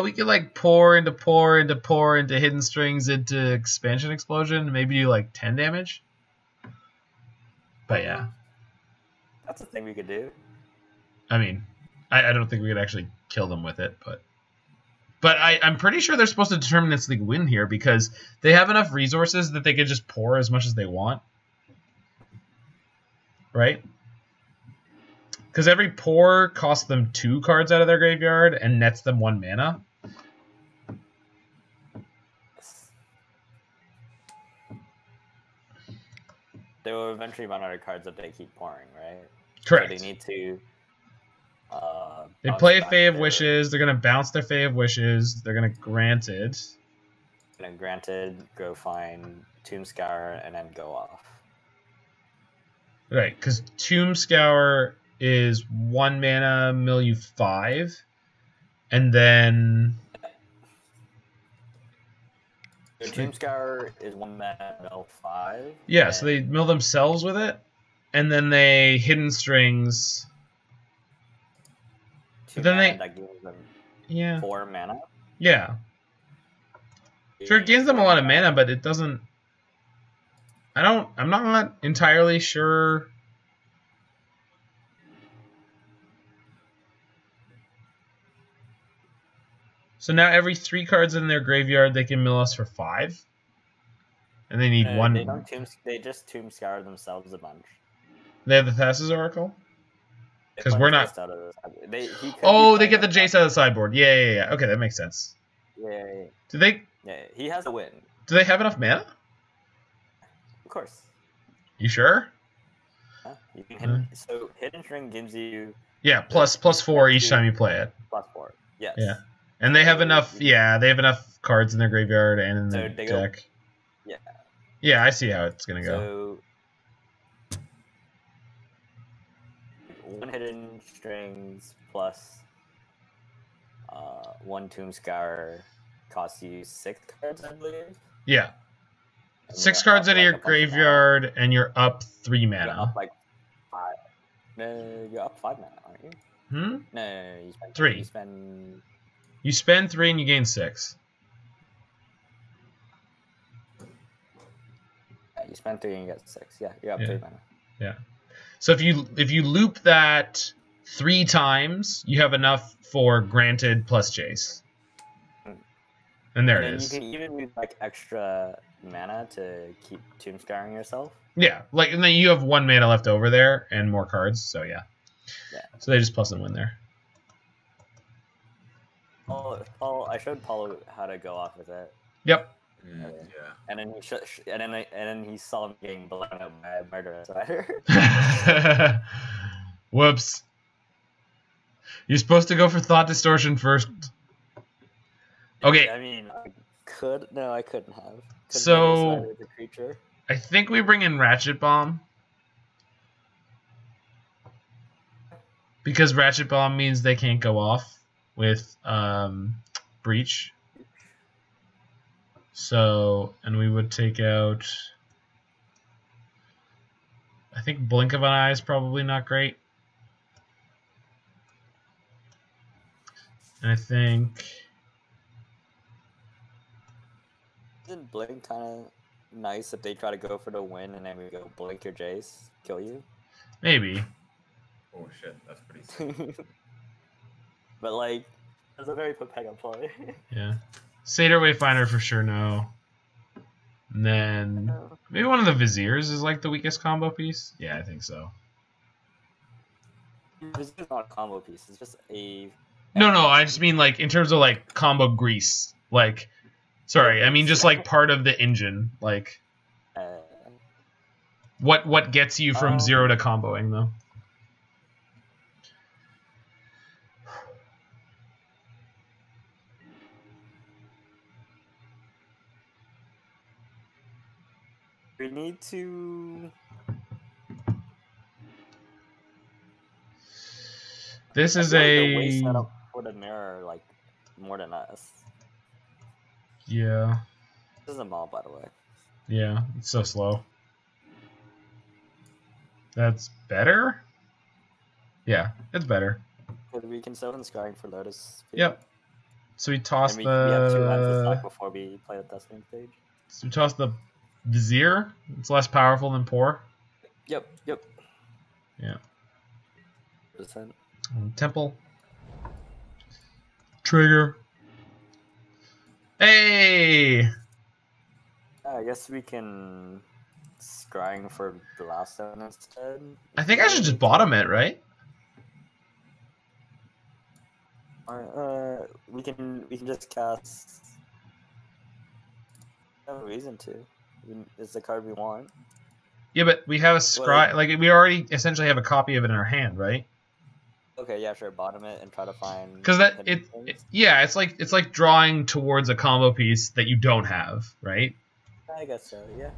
We could like pour into Hidden Strings into Expansion Explosion. Maybe do like 10 damage. But yeah. That's a thing we could do. I mean, I don't think we could actually kill them with it, but I'm pretty sure they're supposed to deterministically win here because they have enough resources that they could just pour as much as they want. Right? Because every pour costs them 2 cards out of their graveyard and nets them 1 mana. They will eventually run out of cards if they keep pouring, right? Correct. So they need to... they play a Fae of Wishes. They're going to bounce their Fae of Wishes. They're going to Granted. And then Granted, go find Tome Scour, and then go off. Right, because Tome Scour is 1 mana, mill you 5. And then... So Tome Scour is 1 mana, mill 5. Yeah, so they mill themselves with it. And then they Hidden Strings... But then that gives them 4 mana. Yeah. Sure, it gives them a lot of mana, but it doesn't... I'm not entirely sure So now every 3 cards in their graveyard, they can mill us for 5? And they need 1... They don't they just Tome Scour themselves a bunch. They have the Thassa's Oracle? They Because play we're not... Jace out of the sideboard. They get the Jace out of the sideboard. Yeah. Okay, that makes sense. Yeah. Do they... Yeah, he has a win. Do they have enough mana? Of course. You sure? Huh? You can so Hidden String gives you... Yeah, plus 4 each time you play it. Plus 4, yes. Yeah. And they have enough... Yeah, they have enough cards in their graveyard and in their deck. Yeah. Yeah, I see how it's going to go. So... 1 Hidden Strings plus 1 Tome Scour costs you 6 cards, I believe. Yeah. And 6 cards out of your graveyard, and you're up 3 mana. You're up like 5. No, you're up 5 mana, aren't you? No, you spend 3. You spend... You spend 3 and you gain 6. Yeah, you spend 3 and you get 6. Yeah, you're up 3 mana. Yeah. So if you loop that 3 times, you have enough for Granted plus Jace. And there it is. You can even use like extra mana to keep Tome Scouring yourself. Yeah, like, and then you have 1 mana left over there and more cards, so yeah. So they just plus and win there. Paul, I showed Paul how to go off with it. Yep. Yeah. And then and then he saw me getting blown up by a murderer spider. Whoops. You're supposed to go for Thought Distortion first. Okay. I mean, I couldn't have. So the creature. I think we bring in Ratchet Bomb. Because Ratchet Bomb means they can't go off with Breach. So, and we would take out... I think Blink of an Eye is probably not great. And I think... Isn't Blink kind of nice if they try to go for the win and then we go Blink your Jace, kill you? Maybe. Oh shit, that's pretty sick. But like, that's a very Pepega play. Yeah. Satyr Wayfinder for sure, no. And then maybe one of the Viziers is like the weakest combo piece. Yeah, I think so. Vizier's not a combo piece. It's just a... No, I just mean like in terms of like combo grease. Like, sorry, I mean just like part of the engine. Like, what gets you from 0 to comboing though? We need to... This is the way set up for the mirror, like, more than us. Yeah. This is a mob, by the way. Yeah, it's so slow. That's better? Yeah, it's better. But we can Sylvan Scrying for Lotus Field. Yep. So we toss we have 2 lands to stack before we play the Thespian stage. So we toss the Vizier. It's less powerful than Pore. Yep. Yeah. %. Temple. Trigger. Hey! I guess we can Scrying for Blast Zone instead. I think I should just bottom it, right? We can just cast... No reason to. It's the card we want. Yeah, but we have a scry. Like we already essentially have a copy of it in our hand, right? Okay, yeah, sure. Bottom it and try to find. Because that it's like drawing towards a combo piece that you don't have, right? I guess so. Yeah.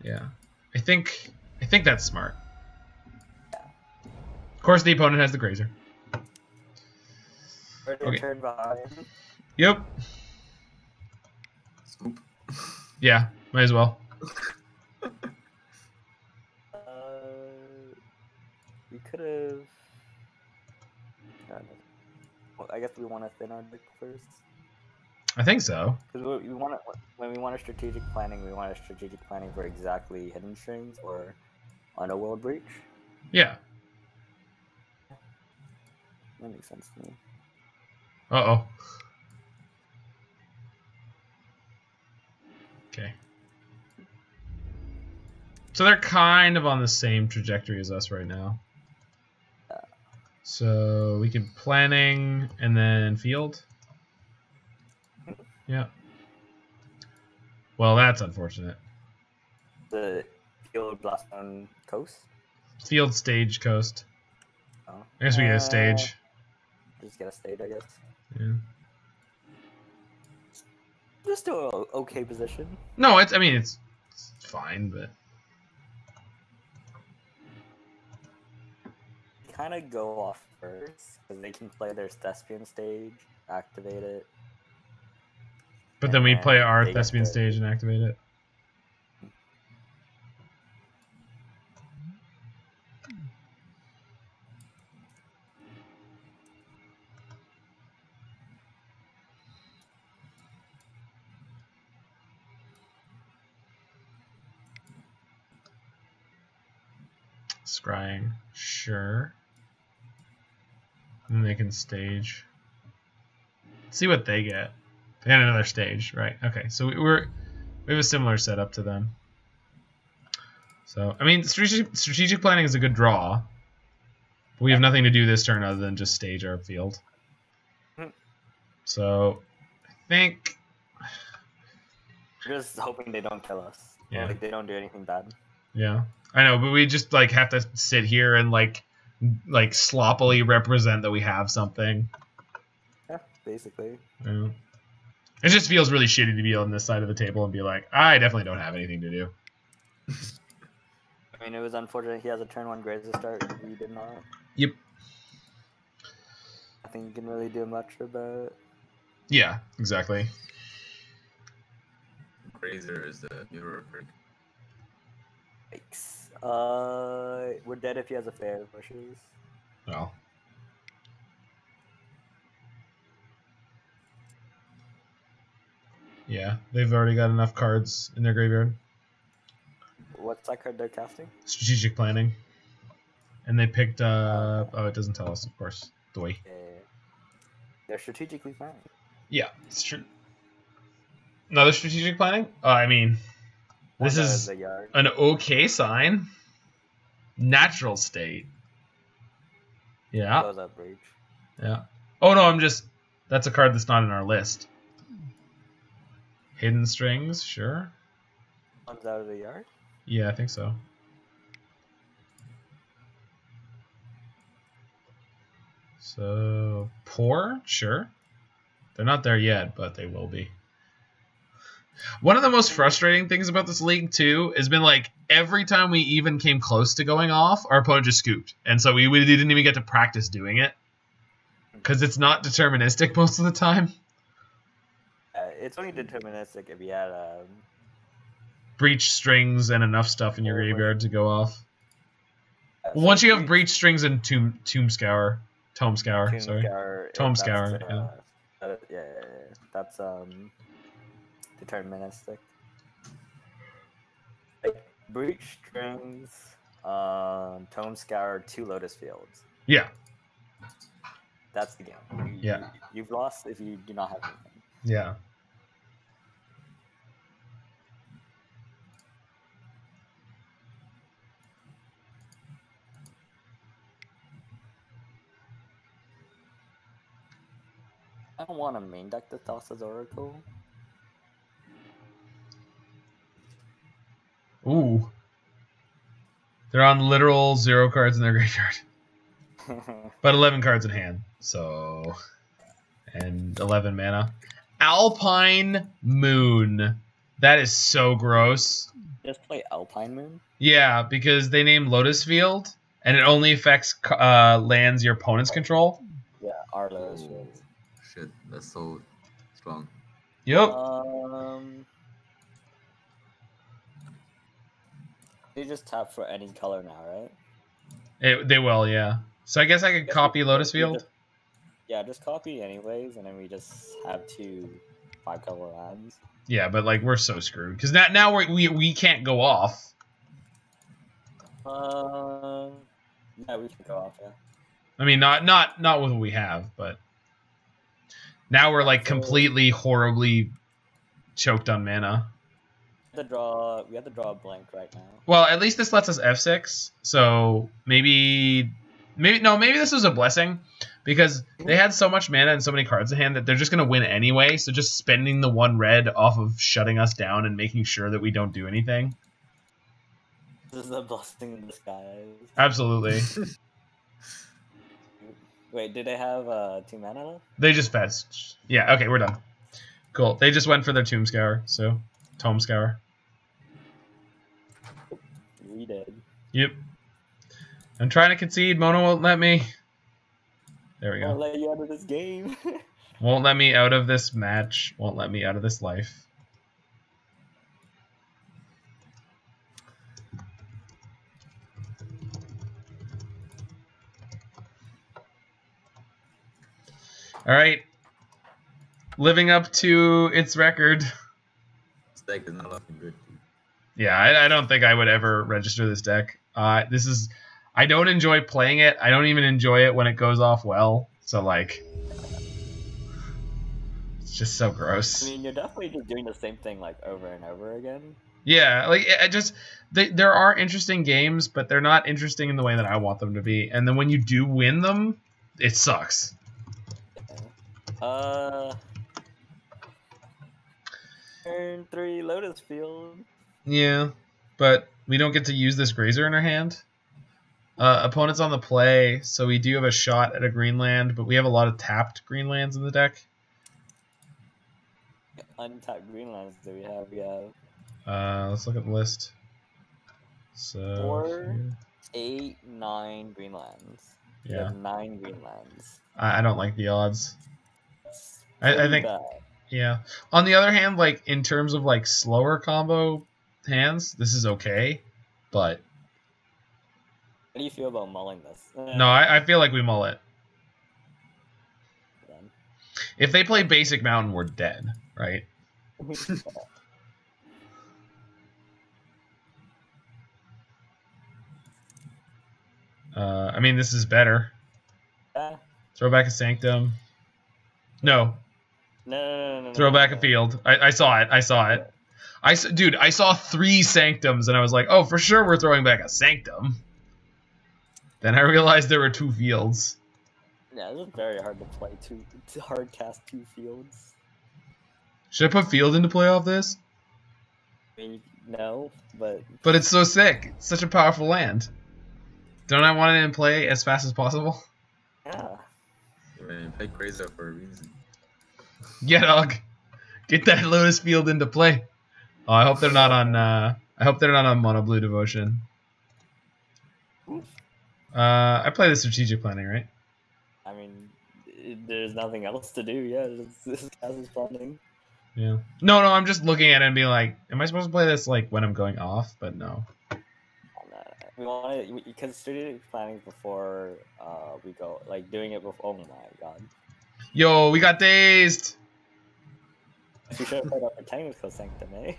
Yeah, I think that's smart. Yeah. Of course, the opponent has the Grazer. Okay. Turn behind. Yep. Scoop. Yeah, might as well. We could have. Well, I guess we want to thin our deck first. I think so. Because we want when we want a strategic planning, we want a strategic planning for exactly Hidden Strings or Underworld Breach. Yeah. That makes sense to me. Uh-oh. So they're kind of on the same trajectory as us right now. So we can planning and then field. Yeah. Well, that's unfortunate. The field blast on coast? Field stage coast. Oh. I guess we get a stage. Just get a stage, I guess. Yeah. Just still an okay position. No, I mean it's fine, but Kind of go off first because they can play their Thespian stage, activate it. but then we play our they get Thespian the- stage and activate it. Scrying, sure. And then they can stage. See what they get. They got another stage, right? Okay, so we have a similar setup to them. So I mean, strategic planning is a good draw. But we have nothing to do this turn other than just stage our field. So I think We're just hoping they don't kill us. Yeah. Like they don't do anything bad. yeah, I know, but we just like have to sit here and like sloppily represent that we have something. Yeah, basically. Yeah. It just feels really shitty to be on this side of the table and be like, I definitely don't have anything to do. I mean, it was unfortunate he has a turn 1 Grazer start and we did not. Yep. I think you can really do much about it. Yeah, exactly. Grazer is the mirror break. Yikes. We're dead if he has a Fae of Wishes. Well. Yeah, they've already got enough cards in their graveyard. What's that card they're casting? Strategic planning. And they picked oh, it doesn't tell us, of course. Doi. They're strategically planning. Yeah, it's true. Another strategic planning? I mean, this One out of is the yard. an okay sign. Natural state. Yeah. Close up breach. Yeah. Oh no, that's a card that's not in our list. Hidden strings, sure. One's out of the yard. Yeah, I think so. So Pore, sure. They're not there yet, but they will be. One of the most frustrating things about this league too has been like every time we even came close to going off, our opponent just scooped, and so we didn't even get to practice doing it because it's not deterministic most of the time. It's only deterministic if you had Breach strings and enough stuff in your Or graveyard to go off. so Once you have breach, breach strings and Tome Scour, Tome sorry. Scour, Tome that's, Scour, yeah, that's deterministic. Like, breach strings, Tome Scour, 2 Lotus Fields. Yeah, That's the game. Yeah. You've lost if you do not have anything. yeah. I don't want to main deck the Thassa's Oracle. Ooh. They're on literal 0 cards in their graveyard. But 11 cards in hand, so... And 11 mana. Alpine Moon. That is so gross. Just play Alpine Moon. Yeah, because they named Lotus Field, and it only affects lands your opponents control. Yeah, our Lotus Field. Shit, that's so strong. Yep. They just tap for any color now, right? They will, yeah. So I guess I could copy Lotus Field. Yeah, just copy anyways, and then we just have 2 5-color lands. Yeah, but like we're so screwed because now we can't go off. Yeah, we can go off. Yeah. I mean, not with what we have, but now we're like completely horribly choked on mana. We have to draw a blank right now. Well, at least this lets us F6, so maybe this was a blessing, because they had so much mana and so many cards in hand that they're just going to win anyway, so just spending the 1 red off of shutting us down and making sure that we don't do anything. This is a blessing in disguise. Absolutely. Wait, did they have 2 mana left? They just fetched. Yeah, okay, we're done. Cool. They just went for their Tome Scour, so Tome Scour. We did. Yep. I'm trying to concede. Mono won't let me. There we go. Won't let you out of this game. Won't let me out of this match. Won't let me out of this life. All right. Living up to its record. This deck is not looking good. Yeah, I don't think I would ever register this deck. I don't enjoy playing it. I don't even enjoy it when it goes off well. So, like, it's just so gross. I mean, you're definitely just doing the same thing, like, over and over again. Yeah, like, there are interesting games, but they're not interesting in the way that I want them to be. And then when you do win them, it sucks. Turn 3 Lotus Field. Yeah, but we don't get to use this Grazer in our hand. Opponent's on the play, so we do have a shot at a green land, but we have a lot of tapped green lands in the deck. Untapped green lands do we have? We have... let's look at the list. So 4, 8, 9 green lands. We yeah. have 9 green lands. I don't like the odds. That's I think... bad. Yeah. On the other hand, like, in terms of, like, slower combo hands, this is okay, but... How do you feel about mulling this? No, I feel like we mull it. Then. If they play Basic Mountain, we're dead, right? I mean, this is better. Yeah. Throw back a Sanctum. No. No. Throw back a field. I saw it. I saw it. Dude, I saw 3 Sanctums, and I was like, oh, for sure we're throwing back a Sanctum. Then I realized there were 2 fields. Yeah, it's very hard to play to hard cast 2 fields. Should I put field into play off this? I mean, no, but... But it's so sick. It's such a powerful land. Don't I want it in play as fast as possible? Yeah. Man, play Grazer for a reason. Yeah, dog. Get that Lotus Field into play. Oh, I hope they're not on. I hope they're not on Mono Blue Devotion. I play the strategic planning, right? I mean, there's nothing else to do. Yeah, this cast is planning. Yeah. No, I'm just looking at it and being like, am I supposed to play this like when I'm going off? But no. We want to, because strategic planning before we go, like doing it before. Oh my god. Yo, we got dazed. We should have played our Botanical Sanctum, eh?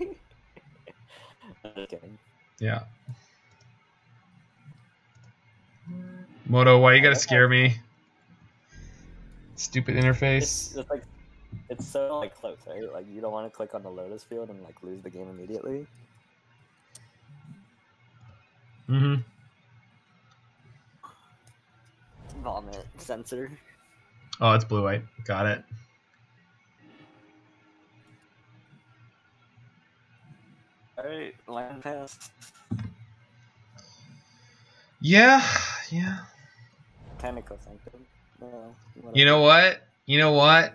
I'm just kidding. Yeah. Moto, why you gotta scare me? Stupid interface. It's like, it's so like close, right? Like you don't want to click on the Lotus Field and like lose the game immediately. Mm-hmm. Vomit sensor. Oh, it's blue-white. Got it. Alright, land pass. Yeah. Botanical Sanctum. No, You know what?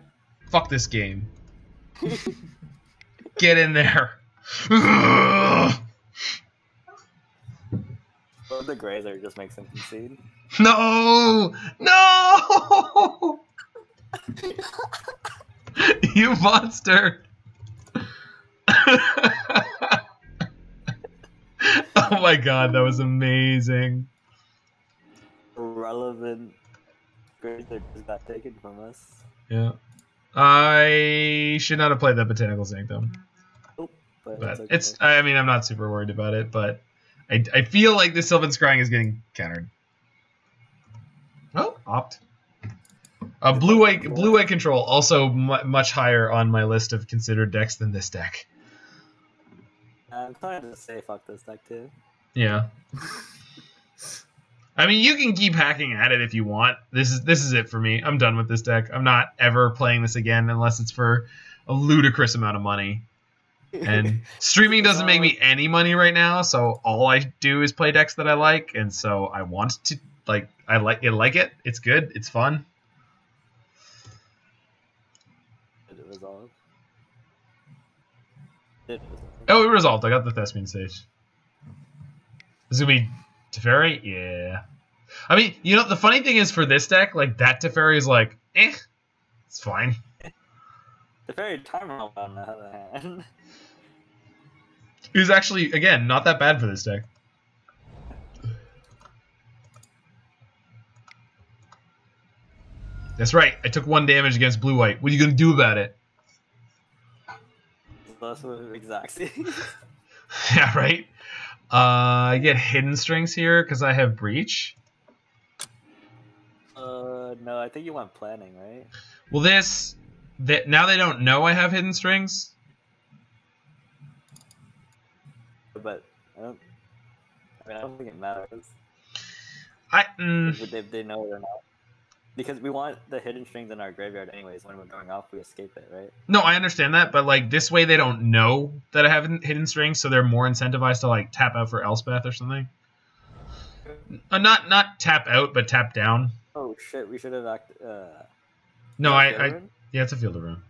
Fuck this game. Get in there. Or the Grazer just makes him concede. No! You monster! Oh my god, that was amazing. Irrelevant Grazer just got taken from us. Yeah. I should not have played that Botanical Sanctum. Oh, but But I mean, I'm not super worried about it, but I feel like the Sylvan Scrying is getting countered. Oh, opt. Blue-white control, also much higher on my list of considered decks than this deck. I'm trying to say fuck this deck too. Yeah. I mean, you can keep hacking at it if you want. This is it for me. I'm done with this deck. I'm not ever playing this again unless it's for a ludicrous amount of money. And streaming doesn't make me any money right now, so all I do is play decks that I like, and so I want to I like it. It's good. It's fun. Did it resolve? Oh, it resolved. I got the Thespian stage. This is gonna be Teferi? Yeah. I mean, you know, the funny thing is for this deck, like, that Teferi is like, it's fine. Teferi Time Realm, on the other hand. It was actually, again, not that bad for this deck. That's right. I took 1 damage against blue-white. What are you going to do about it? That's what exactly. Yeah, right? I get Hidden Strings here because I have Breach. No, I think you want Planning, right? Well, now they don't know I have Hidden Strings. But I don't think it matters. If they know it or not. Because we want the hidden strings in our graveyard anyways. When we're going off, we escape it, right? No, I understand that, but like this way they don't know that I have hidden strings, so they're more incentivized to like tap out for Elspeth or something. Not tap out, but tap down. Oh shit, we should have acted. No, yeah, it's a Field of Ruin.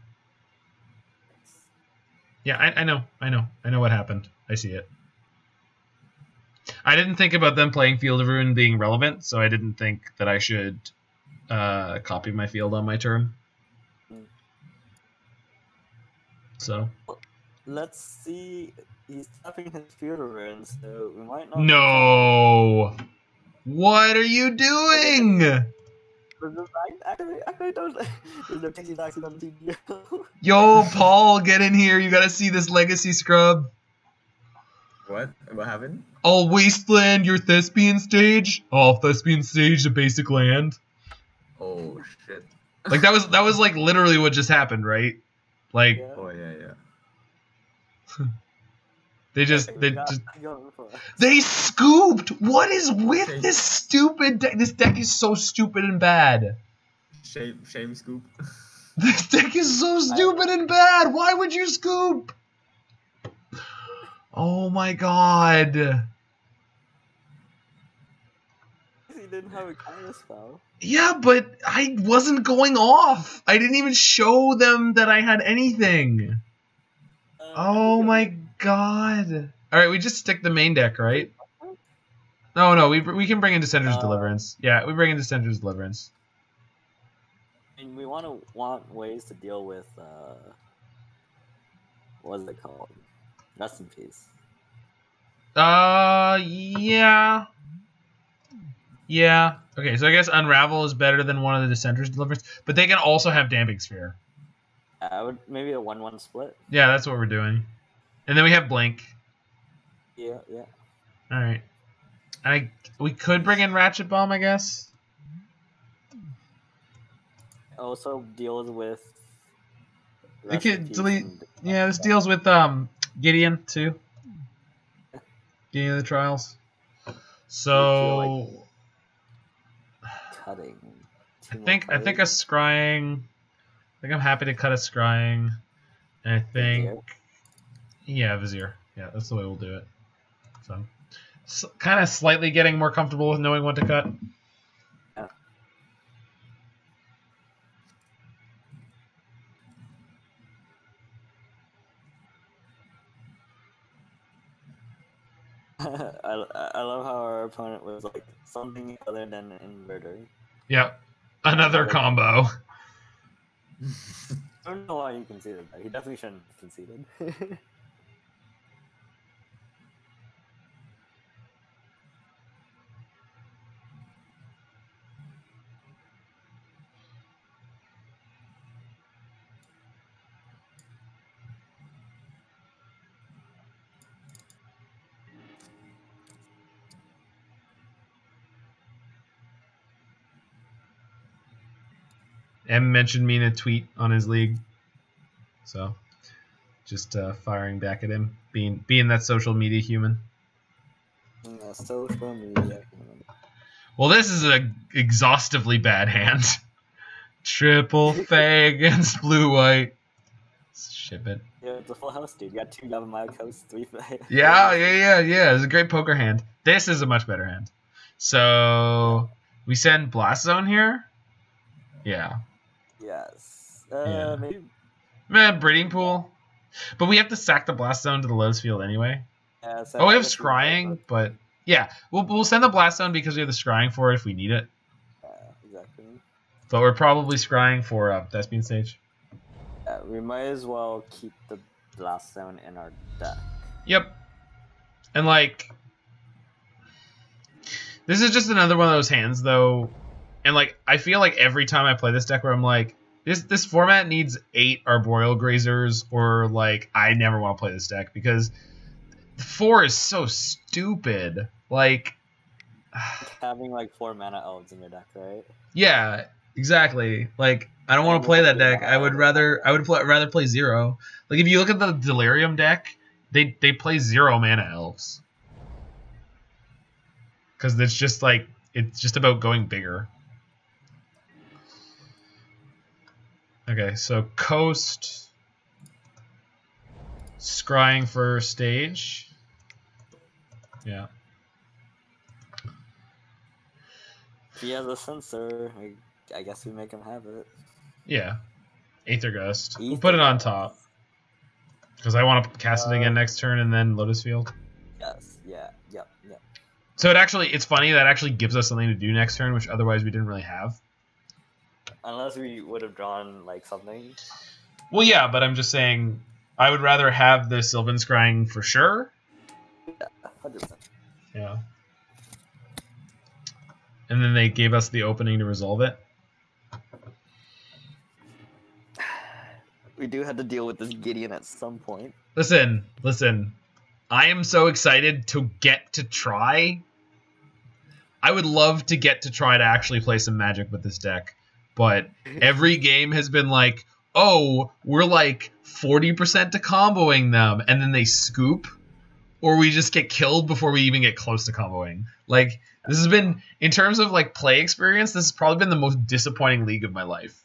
Yeah, I know what happened. I see it. I didn't think about them playing Field of Ruin being relevant, so I didn't think that I should copy my field on my turn. So let's see. He's tapping his Field of Ruin, so we might not. No. What are you doing? I don't. There's no taking back to MTGO. Yo, Paul, get in here. You gotta see this legacy scrub. What? What happened? All Wasteland, your Thespian stage. Oh, Thespian stage, a basic land. Oh shit! Like that was like literally what just happened, right? Like. Yeah. Oh yeah. They scooped. What is with this stupid deck? This deck is so stupid and bad. Shame scoop. This deck is so stupid and bad. Why would you scoop? Oh my god. He didn't have a counter spell. Yeah, but I wasn't going off. I didn't even show them that I had anything. Oh my god. Alright, we just stick the main deck, right? No, we can bring in Dissenter's Deliverance. Yeah, we bring in Dissenter's Deliverance. And we want ways to deal with, what is it called? Rest in Peace. Yeah. Yeah. Okay, so I guess Unravel is better than one of the Dissenter's Deliverance, but they can also have Damping Sphere. I would maybe a 1/1 split. Yeah, that's what we're doing. And then we have Blink. Yeah. All right. We could bring in Ratchet Bomb, I guess. Also deals with. We could delete. Yeah, this deals with Gideon too. Gideon of the Trials. So. Cutting. I think a Scrying. I think I'm happy to cut a Scrying. And I think. Vizier. Yeah, Vizier. Yeah, that's the way we'll do it. So, kind of slightly getting more comfortable with knowing what to cut. Yeah. I love how our opponent was like something other than an inverter. Yep. Another combo. I don't know why he conceded that. He definitely shouldn't have conceded. M mentioned me in a tweet on his league. So, Just firing back at him, being that social media human. Yeah, social media. Well, this is a exhaustively bad hand. Triple Fae against blue-white. Ship it. Yeah, it's a full house, dude. You got 2 Yavimaya Coast, 3 Fae. Yeah. It's a great poker hand. This is a much better hand. So we send Blast Zone here. Yeah. Yes. Yeah. Maybe. Man, Breeding Pool. But we have to sack the Blast Zone to the Lotus Field anyway. Yeah, so Oh, we have Scrying, but yeah, we'll send the Blast Zone because we have the Scrying for it if we need it. Yeah, exactly. But we're probably Scrying for Thespian stage. Yeah, we might as well keep the Blast Zone in our deck. Yep. And like, this is just another one of those hands though, and like I feel like every time I play this deck where I'm like, this format needs 8 Arboreal Grazers, or like I never want to play this deck because 4 is so stupid. Like having like 4 mana elves in your deck, right? Yeah, exactly. Like I don't want to play that deck. I would rather play 0. Like if you look at the Delirium deck, they play 0 mana elves. Cuz it's just like it's just about going bigger. Okay, so Coast Scrying for stage. Yeah. If he has a sensor, I guess we make him have it. Yeah. Aether Gust. We'll put it on top. Because I want to cast it again next turn and then Lotus Field. Yes, yeah, yep. So it's funny, that actually gives us something to do next turn, which otherwise we didn't really have. Unless we would have drawn like something. Well, yeah, but I'm just saying I would rather have the Sylvan Scrying for sure. Yeah, 100%. Yeah. And then they gave us the opening to resolve it. We do have to deal with this Gideon at some point. Listen. I am so excited to get to try. I would love to get to try to actually play some Magic with this deck. But every game has been like, oh, we're like 40% to comboing them, and then they scoop, or we just get killed before we even get close to comboing. Like, this has been, in terms of like play experience, this has probably been the most disappointing league of my life.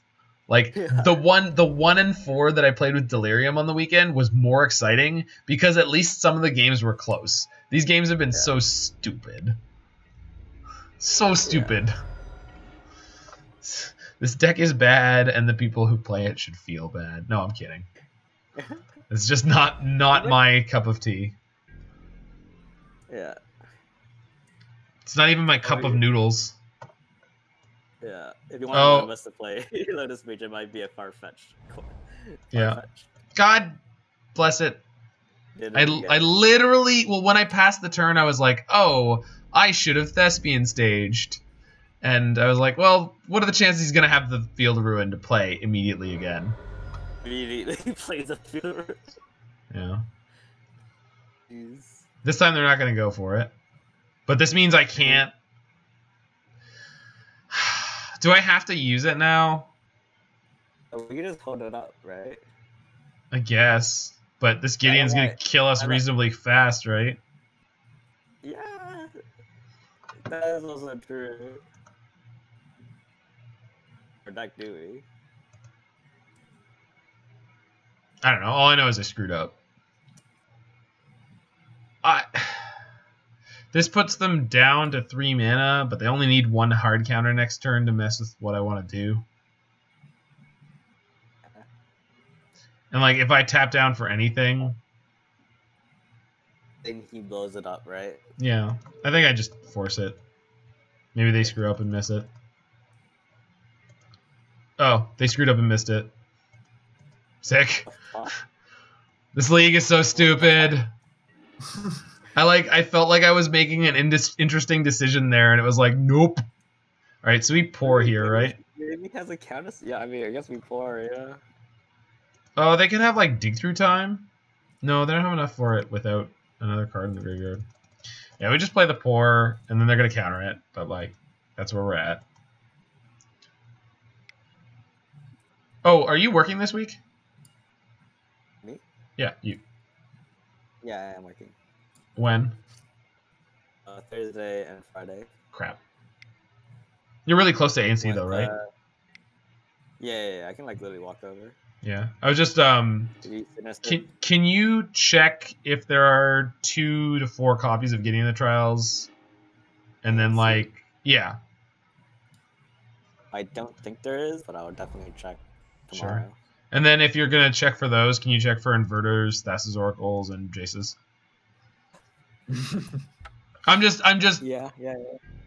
Like, the 1 and 4 that I played with Delirium on the weekend was more exciting because at least some of the games were close. These games have been so stupid. So stupid. Yeah. This deck is bad, and the people who play it should feel bad. No, I'm kidding. It's just not my cup of tea. Yeah. It's not even my cup of noodles. Yeah. If you want us to play Lotus Breach, it might be a far-fetched. Yeah. God bless it. I literally, well, when I passed the turn, I was like, oh, I should have Thespian staged. And I was like, well, what are the chances he's going to have the Field of Ruin to play immediately again? Immediately plays a Field of Ruin. Yeah. Jeez. This time they're not going to go for it. But this means I can't... Do I have to use it now? We can just hold it up, right? I guess. But this Gideon's going to kill us reasonably fast, right? Yeah. That is also true. Or deck Dewey. I don't know. All I know is I screwed up. This puts them down to 3 mana, but they only need 1 hard counter next turn to mess with what I want to do. And like, if I tap down for anything, then he blows it up, right? Yeah, I think I just force it. Maybe they screw up and miss it. Oh, they screwed up and missed it. Sick. This league is so stupid. I felt like I was making an interesting decision there, and it was like, nope. All right, so we Pore here, right? Maybe he has a counter. Yeah, I mean, I guess we Pore, yeah. Oh, they can have like dig through time. No, they don't have enough for it without another card in the graveyard. Yeah, we just play the Pore, and then they're gonna counter it. But like, that's where we're at. Oh, are you working this week? Me? Yeah, you. Yeah, I am working. When? Thursday and Friday. Crap. You're really close to ANC What, though, right? Yeah, I can like literally walk over. Yeah. I was just Sinister? can you check if there are 2 to 4 copies of Getting the Trials? And then like yeah. I don't think there is, but I would definitely check tomorrow. Sure. And then if you're gonna check for those, can you check for Inverters, Thassa's Oracles, and Jace's? I'm just Yeah.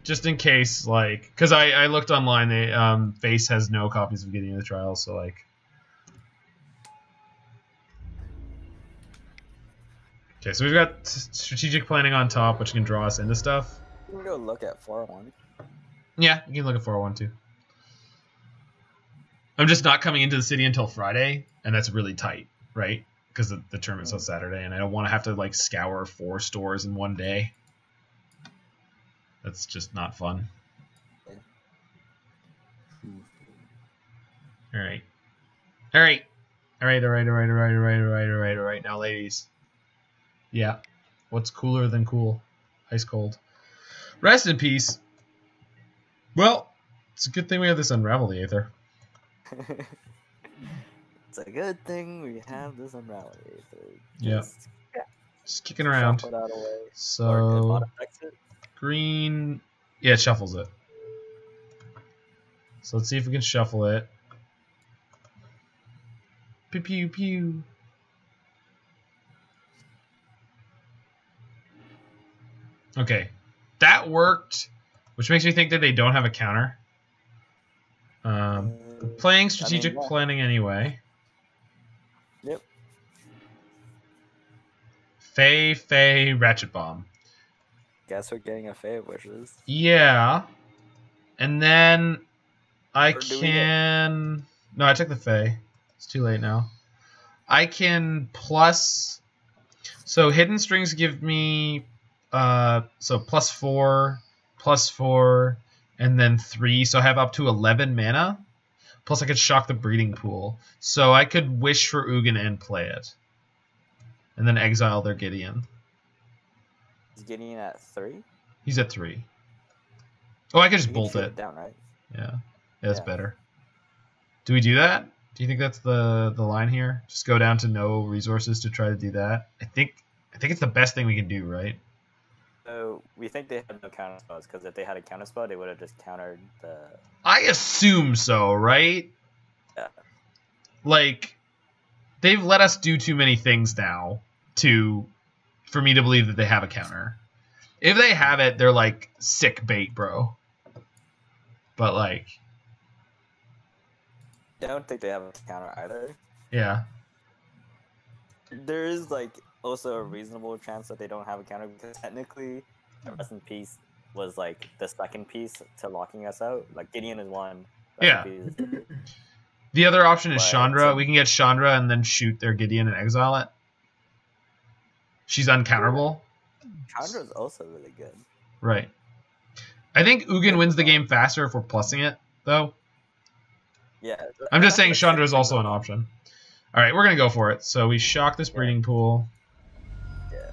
just in case, like, because I looked online, they Face has no copies of Getting the Trials, so like. Okay, so we've got strategic planning on top, which can draw us into stuff. You can go look at 401. Yeah, you can look at 401 too. I'm just not coming into the city until Friday, and that's really tight, right? Because the tournament's on Saturday, and I don't want to have to like scour 4 stores in one day. That's just not fun. All right. Now, ladies. Yeah. What's cooler than cool? Ice cold. Rest in peace. Well, it's a good thing we have this Unravel the Aether. It's a good thing we have this Unravel the Aether. Yeah. Just kicking around. Shuffle that away. So green, yeah, it shuffles it. So let's see if we can shuffle it. Pew pew pew. Okay, that worked, which makes me think that they don't have a counter. Playing strategic planning anyway. Yep. Fae, Ratchet Bomb. Guess we're getting a Fae of Wishes. Yeah. And then I can... No, I took the Fae. It's too late now. I can plus... So Hidden Strings give me... so +4, +4, and then 3. So I have up to 11 mana. Plus I could shock the Breeding Pool. So I could wish for Ugin and play it. And then exile their Gideon. Is Gideon at 3? He's at 3. Oh, I could just bolt it. Down, right? Yeah, that's better. Do we do that? Do you think that's the line here? Just go down to no resources to try to do that? I think it's the best thing we can do, right? So we think they have no counter spells, because if they had a counter spell, they would have just countered the... I assume so, right? Yeah. Like, they've let us do too many things now for me to believe that they have a counter. If they have it, they're like sick bait, bro. But like... I don't think they have a counter either. Yeah. There is like also a reasonable chance that they don't have a counter, because technically Rest in Peace was like the second piece to locking us out. Like Gideon is one. The other option is Chandra. We can get Chandra and then shoot their Gideon and exile it. She's uncounterable. Chandra is also really good. Right. I think Ugin wins the game faster if we're plussing it, though. Yeah. I'm just saying Chandra is also an option. All right, we're going to go for it. So we shock this Breeding Pool. Yeah.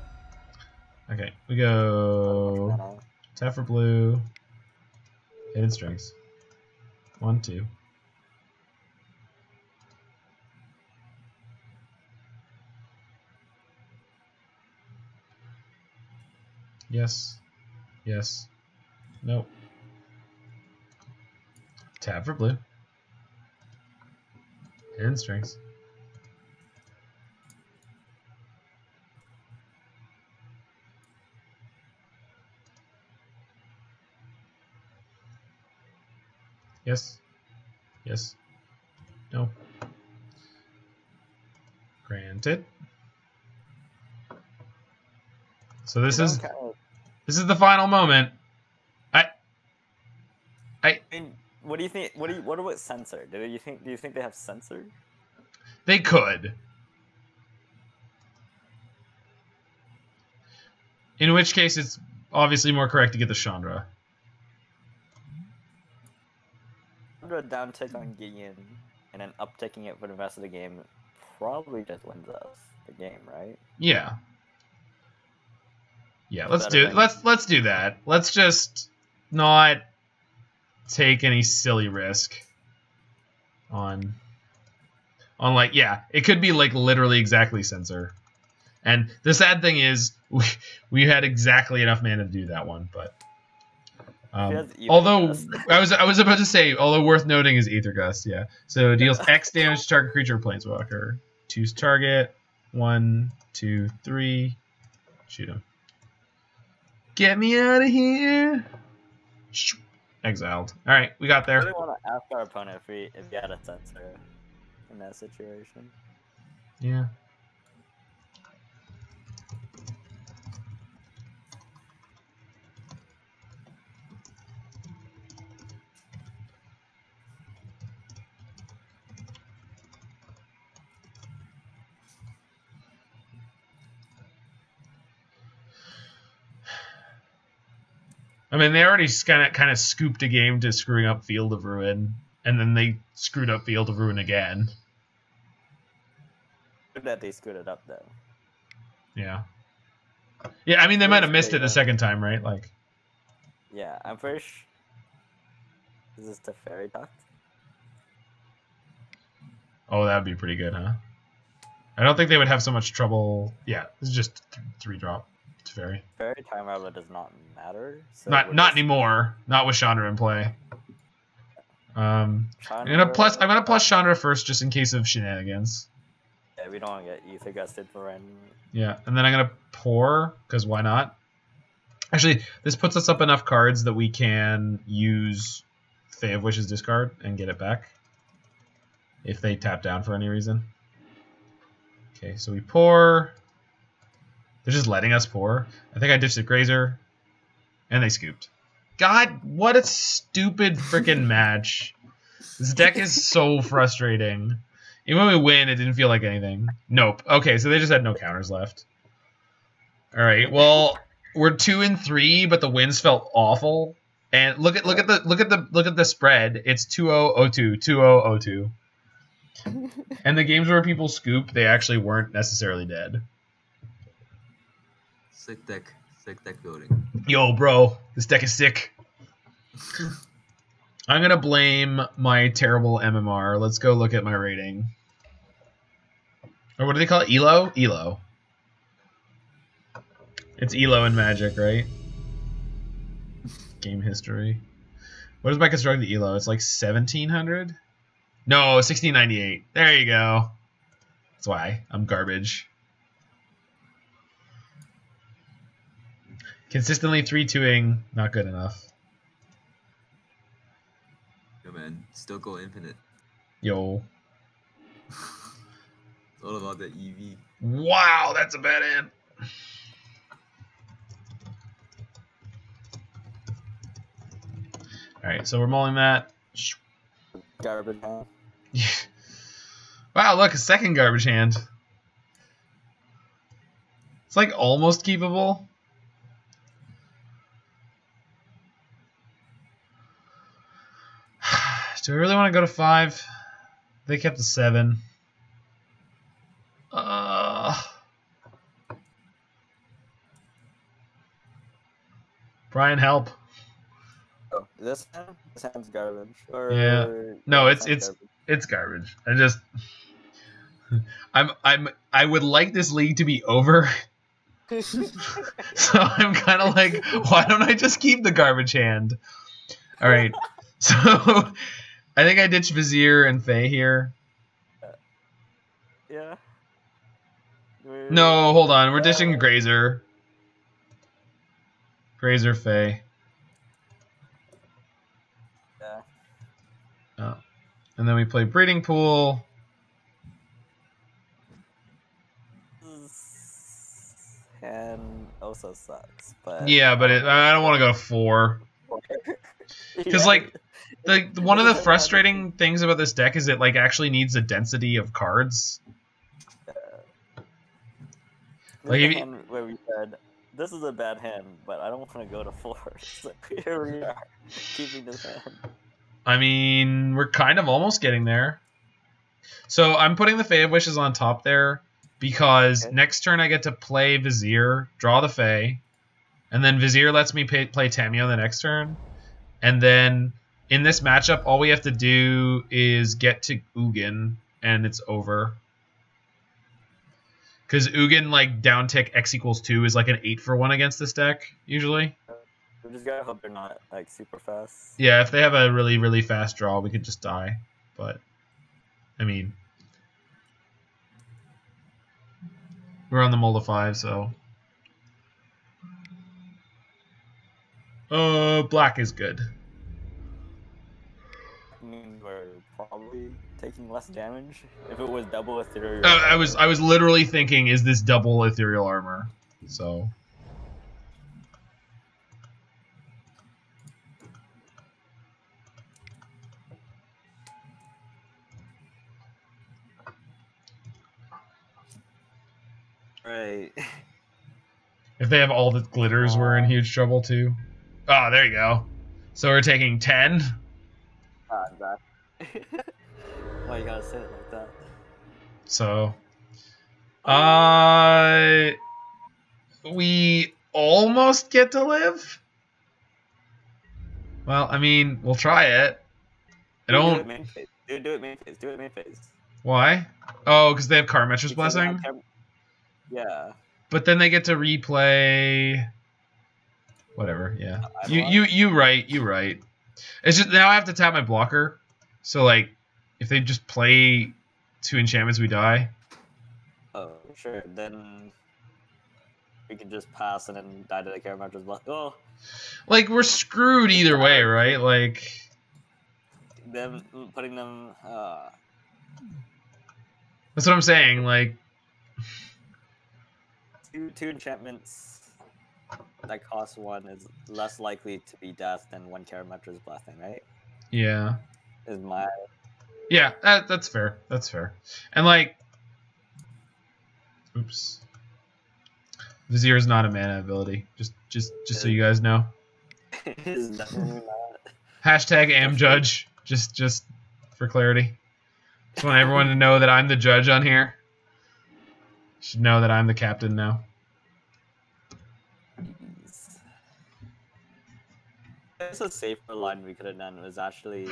Okay, we go tap for blue. Hidden Strings. 1, 2. Yes. Yes. Nope. Tap for blue. Hidden Strings. Yes. Yes. No. Granted. So this is the final moment. I mean, what do you think? What about censor? Do you think they have censor? They could. In which case, it's obviously more correct to get the Chandra. Chandra down tick on Gideon, and then up ticking it for the rest of the game probably just wins us the game, right? Yeah. Yeah, let's do that. Let's just not take any silly risk on like, yeah, it could be like literally exactly censor. And the sad thing is we had exactly enough mana to do that one, but although I was about to say, although worth noting is Aether Gust, yeah. So it deals X damage to target creature or planeswalker. Choose target. 1, 2, 3. Shoot him. Get me out of here. Exiled. All right, we got there. I really want to ask our opponent if he had a censor in that situation. Yeah. I mean, they already kind of scooped a game to screwing up Field of Ruin, and then they screwed up Field of Ruin again. Good that they screwed it up, though. Yeah. Yeah, I mean, they might have missed it the second time, right? Like. Yeah, I'm pretty sure. Is this the Fairy Duct? Oh, that would be pretty good, huh? I don't think they would have so much trouble. Yeah, this is just 3-drop. It's Fairy. Fairy Time Rattler does not matter. So not anymore. Not with Chandra in play. I'm gonna plus Chandra first just in case of shenanigans. Yeah, we don't want to get Aether Gusted for any. Yeah, and then I'm gonna Pore, because why not? Actually, this puts us up enough cards that we can use Fae of Wishes discard and get it back if they tap down for any reason. Okay, so we Pore. They're just letting us Pore. I think I ditched the Grazer, and they scooped. God, what a stupid freaking match. This deck is so frustrating. Even when we win, it didn't feel like anything. Nope. Okay, so they just had no counters left. All right. Well, we're 2-3, but the wins felt awful. And look at the spread. It's 2-0, 0-2, 2-0, 0-2. And the games where people scoop, they actually weren't necessarily dead. Sick deck building. Yo, bro, this deck is sick. I'm gonna blame my terrible MMR. Let's go look at my rating. Or what do they call it? ELO? ELO. It's ELO in Magic, right? Game history. What is my constructed ELO? It's like 1700? No, 1698. There you go. That's why I'm garbage. Consistently 3-2ing, not good enough. Yo, man, still go infinite. Yo. It's all about the EV. Wow, that's a bad end. Alright, so we're mulling that. Garbage hand. Wow, look, a second garbage hand. It's like almost keepable. Do I really want to go to 5? They kept the 7. Brian, help. Oh, this hand's garbage. Or yeah. No, it's garbage. I would like this league to be over. So I'm kind of like, why don't I just keep the garbage hand? All right. So I think I ditched Vizier and Fae here. Yeah. No, hold on. We're ditching Grazer. Grazer, Fae. Yeah. Oh. And then we play Breeding Pool. And also sucks, but yeah, but I don't want to go to 4. Because like one of the frustrating things about this deck is it like actually needs a density of cards. Like where we said this is a bad hand, but I don't want to go to 4. So here we are, keeping this hand. I mean, we're kind of almost getting there. So I'm putting the Fae of Wishes on top there because Okay. next turn I get to play Vizier, draw the Fae, and then Vizier lets me play Tamiyo the next turn. And then in this matchup, all we have to do is get to Ugin, and it's over. Because Ugin, like, down tick X equals 2 is like an 8-for-1 against this deck, usually. We just gotta hope they're not like super fast. Yeah, if they have a really, really fast draw, we could just die. But, I mean, we're on the mold of 5, so. Black is good. I mean, we're probably taking less damage. If it was double ethereal. I was literally thinking, is this double ethereal armor? So. Right. If they have all the glitters, we're in huge trouble too. Oh, there you go. So we're taking 10. Exactly. Why you gotta say it like that? So, we almost get to live. Well, I mean, we'll try it. I don't. Do it main phase. Do it main phase. Do it main phase. Why? Oh, because they have Carmetra's Blessing. Yeah. But then they get to replay. Whatever. Yeah. You right. You right. It's just now I have to tap my blocker. So like, if they just play 2 enchantments, we die. Oh, sure. Then we can just pass and then die to the Carmetra's Blessing. Oh. Like we're screwed either way, right? Like. Them putting them. That's what I'm saying. Like. Two enchantments that cost 1 is less likely to be death than 1 Carmetra's Blessing, right? Yeah. Is my. Yeah, that's fair. That's fair. And like, oops, Vizier is not a mana ability. Just so you guys know. It is definitely not. Hashtag #amjudge. Just for clarity. Just want everyone to know that I'm the judge on here. Should know that I'm the captain now. It's a safer line we could have done. It was actually.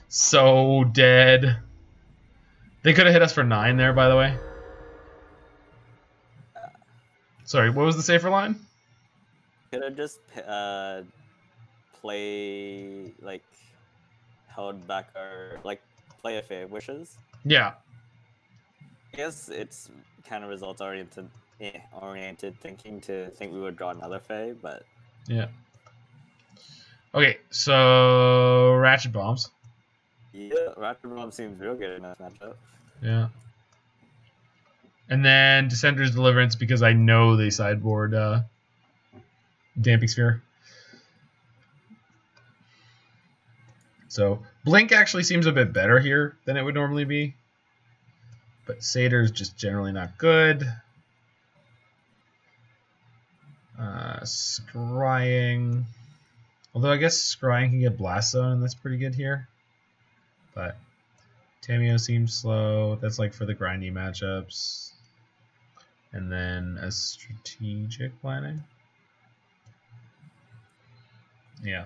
So dead. They could have hit us for 9 there, by the way. Sorry, what was the safer line? Could have just play like held back our play a Fae of Wishes. Yeah. I guess it's kind of results oriented thinking to think we would draw another Fae, but yeah. Okay, so Ratchet Bombs. yeah, Raptor Bomb seems real good in this matchup. Yeah. And then Descender's Deliverance because I know they sideboard Damping Sphere. So Blink actually seems a bit better here than it would normally be. But Satyr's just generally not good. Scrying. Although I guess Scrying can get Blast Zone, and that's pretty good here. But Tamiyo seems slow. That's like for the grindy matchups. And then a strategic planning. Yeah.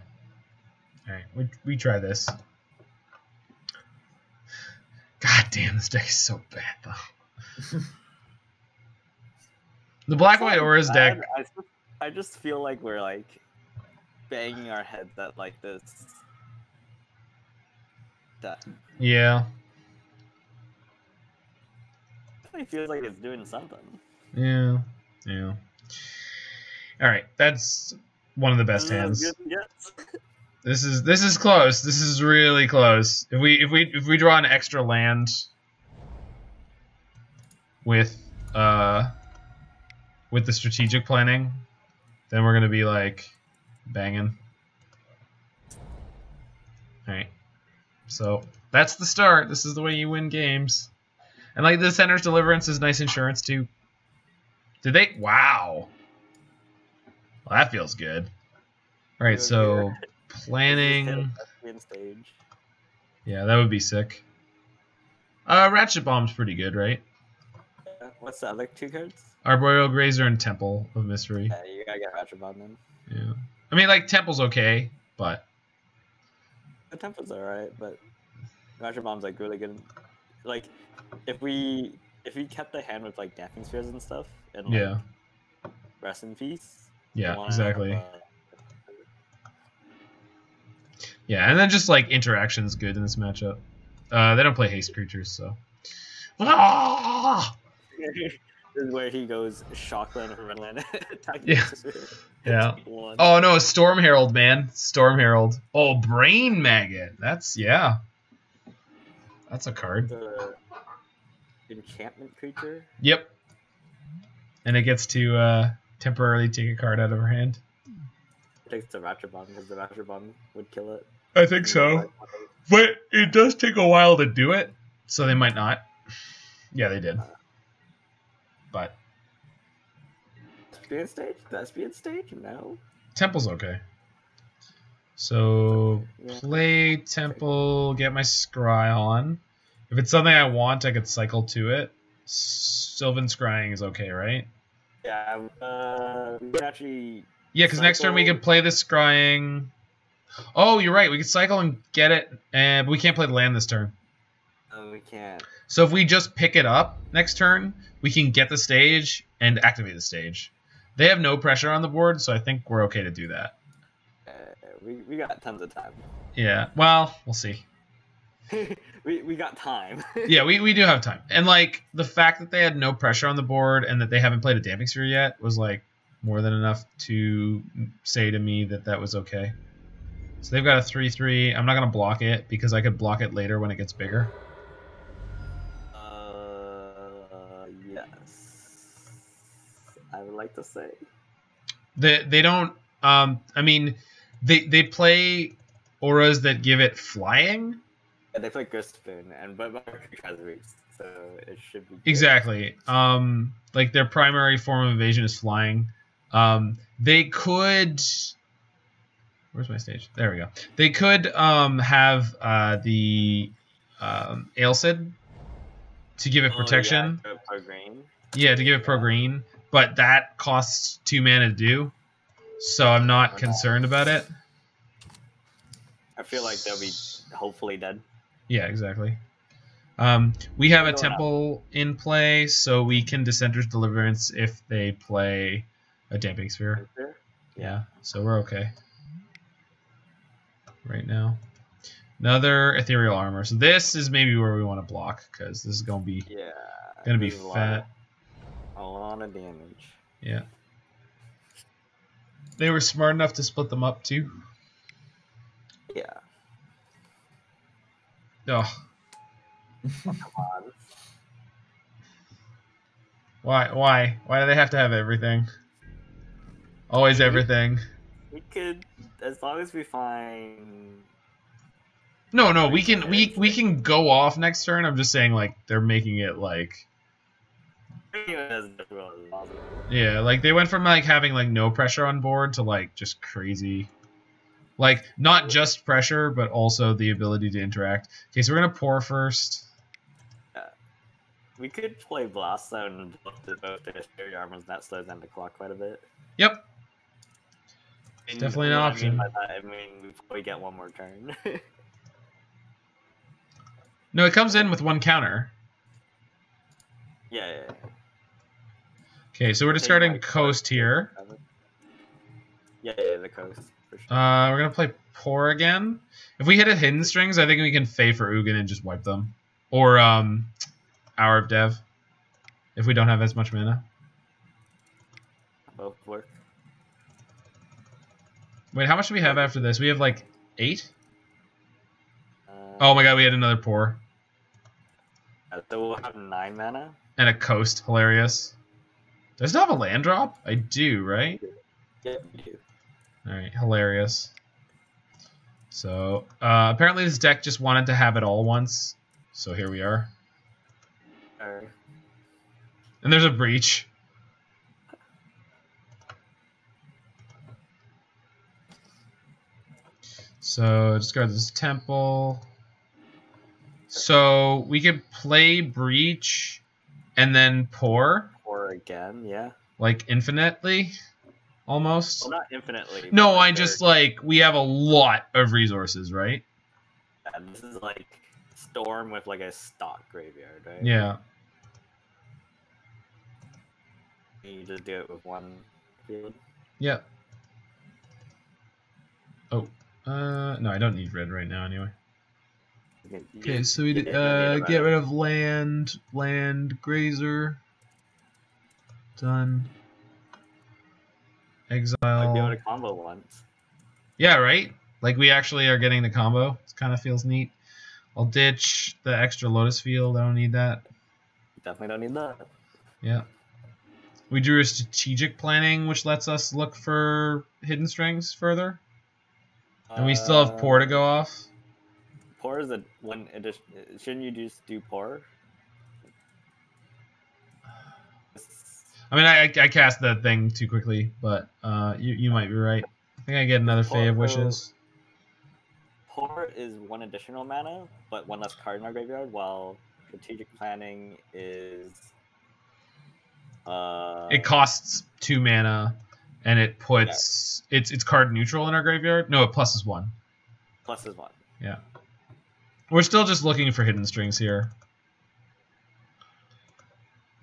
Alright, we try this. God damn, this deck is so bad though. The Black White Auras deck. I just feel like we're like banging our heads at like this. Yeah. It feels like it's doing something. Yeah. Yeah. All right, that's one of the best hands. This is close. This is really close. If we draw an extra land with the strategic planning, then we're gonna be like banging. All right. So that's the start. This is the way you win games. And like the Center's Deliverance is nice insurance too. Did they? Wow. Well, that feels good. All right, so planning. Yeah, that would be sick. Ratchet Bomb's pretty good, right? What's the other 2 cards? Arboreal Grazer and Temple of Mystery. Yeah, you gotta get Ratchet Bomb then. Yeah. I mean, like, Temple's okay, but... The Temple's alright, but Ratchet Bomb's like really good. Like, if we kept the hand with like Damping Spheres and stuff, and like, yeah. Rest in Peace. Yeah, exactly. Yeah, and then just like interaction's good in this matchup. They don't play haste creatures, so. Ah! This is where he goes Shockland and Redland attacking. Yeah. Yeah. Oh no, Storm Herald, man. Storm Herald. Oh, Brain Maggot. That's yeah. That's a card. The enchantment creature. Yep. And it gets to temporarily take a card out of her hand. It takes the Ratchet Bomb because the Ratchet Bomb would kill it. I think so. But it does take a while to do it, so they might not. Yeah, they did. But Thespian stage? No. Temple's okay. So play Temple, get my Scry on. If it's something I want, I could cycle to it. Sylvan Scrying is okay, right? Yeah, we could actually. Yeah, because next turn we could play the Scrying. Oh, you're right. We could cycle and get it, but we can't play the land this turn. No, we can't. So if we just pick it up next turn, we can get the stage and activate the stage. They have no pressure on the board, so I think we're okay to do that. We got tons of time. Yeah, well, we'll see. we got time. Yeah, we do have time. And, like, the fact that they had no pressure on the board and that they haven't played a Damping Sphere yet was, like, more than enough to say to me that that was okay. So they've got a 3/3. I'm not going to block it because I could block it later when it gets bigger. Yes. I would like to say. They don't... I mean, they play auras that give it flying. Yeah, they play Griffin, but my creature has reach, so it should be good. Exactly. Like, their primary form of evasion is flying. They could... Where's my stage? There we go. They could have the Ailsid to give it protection. Yeah, pro green. Yeah, to give it pro green, but that costs 2 mana to do, so I'm not concerned about it. I feel like they'll be hopefully dead. Yeah, exactly. We have a Temple in play, so we can Dissenter's Deliverance if they play a Damping Sphere. Yeah, so we're okay right now. Another Ethereal Armor. So this is maybe where we want to block, because this is going to be fat. A lot of damage. Yeah. They were smart enough to split them up, too. Yeah. Oh. Come on. Why? Why do they have to have everything? Always everything. We could, as long as we find. No, we can go off next turn. I'm just saying, like, they're making it like. Yeah, like they went from like having like no pressure on board to like just crazy. Like not just pressure, but also the ability to interact. Okay, so we're gonna Pore first. We could play Blast Zone and both the Hysteria Armors, and that slows down the clock quite a bit. Yep. It's definitely an option. I mean, we probably get one more turn. No, it comes in with 1 counter. Yeah. Okay, so we're discarding Coast here. Yeah, the Coast. For sure. We're gonna play Pore again. If we hit a Hidden Strings, I think we can Fae for Ugin and just wipe them. Or Hour of Dev, if we don't have as much mana. Both work. Wait, how much do we have after this? We have like 8? Oh my god, we had another Pore. So we'll have 9 mana. And a Coast, hilarious. Does it have a land drop? I do, right? Yeah, we do. Alright, hilarious. So, apparently this deck just wanted to have it all once. So here we are. Alright. And there's a Breach. So, discard this Temple. So we could play Breach and then Pore. Pore again, yeah. Like infinitely, almost. Well, not infinitely. No, like I just like we have a lot of resources, right? Yeah, this is like Storm with like a stock graveyard, right? Yeah. You just do it with one field. Yep. Oh, no, I don't need red right now anyway. Okay, so we get rid of land, Grazer. Done. Exile. I'd be able to combo once. Yeah, right? Like we actually are getting the combo. It kind of feels neat. I'll ditch the extra Lotus Field. I don't need that. Definitely don't need that. Yeah. We drew a strategic planning, which lets us look for hidden strings further. And we still have Pore to go off. Pore is a one addition. Shouldn't you just do Pore? I mean, I cast that thing too quickly, but you might be right. I think I get another Fae of Wishes. Pore is one additional mana, but one less card in our graveyard, while strategic planning is... it costs 2 mana, and it puts... Yeah. It's card neutral in our graveyard? No, it pluses 1. Pluses 1. Yeah. We're still just looking for hidden strings here.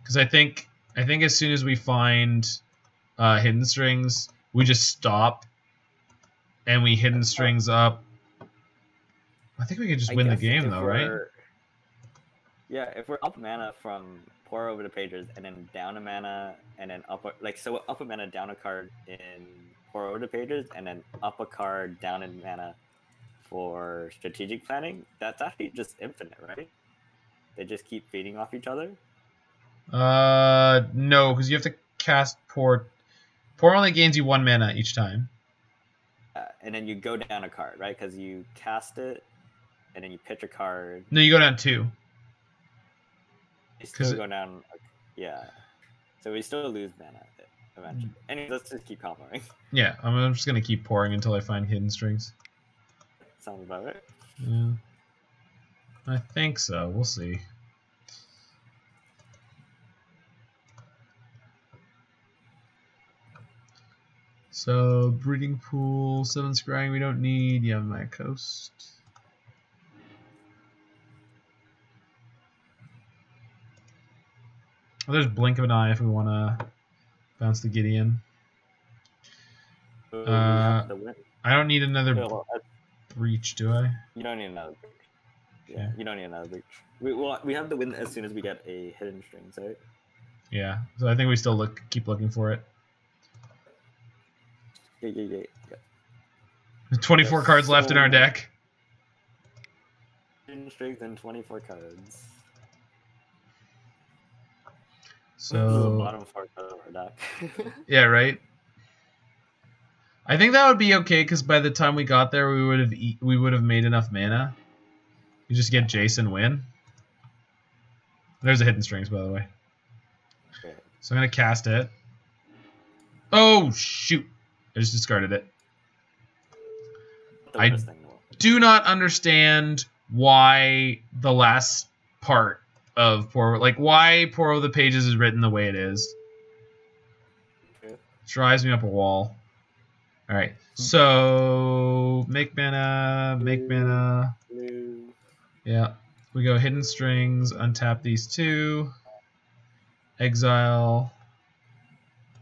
Because I think as soon as we find hidden strings, we just stop and we hidden strings up. I think we could just win the game though, right? Yeah, if we're up mana from Pore over the pages and then down a mana and then up a mana, down a card in Pore over the pages and then up a card, down in mana for strategic planning, that's actually just infinite, right? They just keep feeding off each other? No, because you have to cast Pore. Pore only gains you 1 mana each time. And then you go down a card, right? Because you cast it, and then you pitch a card. No, you go down 2. You still go down, yeah. So we still lose mana eventually. Anyway, let's just keep comboing. Yeah, I'm just gonna keep pouring until I find hidden strings. Sounds about right. Yeah, I think so. We'll see. So, Breeding Pool, Sylvan Scrying we don't need, Yavimaya Coast. Oh, there's Blink of an Eye if we want to bounce the Gideon. I don't need another Breach, do I? You don't need another Breach. Yeah, you don't need another Breach. We have the win as soon as we get a hidden string, right? Yeah, so I think we still keep looking for it. Yeah. 24 cards left in our deck. Hidden strings and 24 cards. So bottom 4 cards of our deck. Yeah, right. I think that would be okay because by the time we got there, we would have made enough mana. You just get Jace and win. There's a hidden strings, by the way. Okay. So I'm gonna cast it. Oh shoot! I just discarded it. I do not understand why the last part of Pore, like why Pore of the Pages is written the way it is. Okay. Drives me up a wall. All right, so make mana. Yeah, we go hidden strings, untap these 2, exile.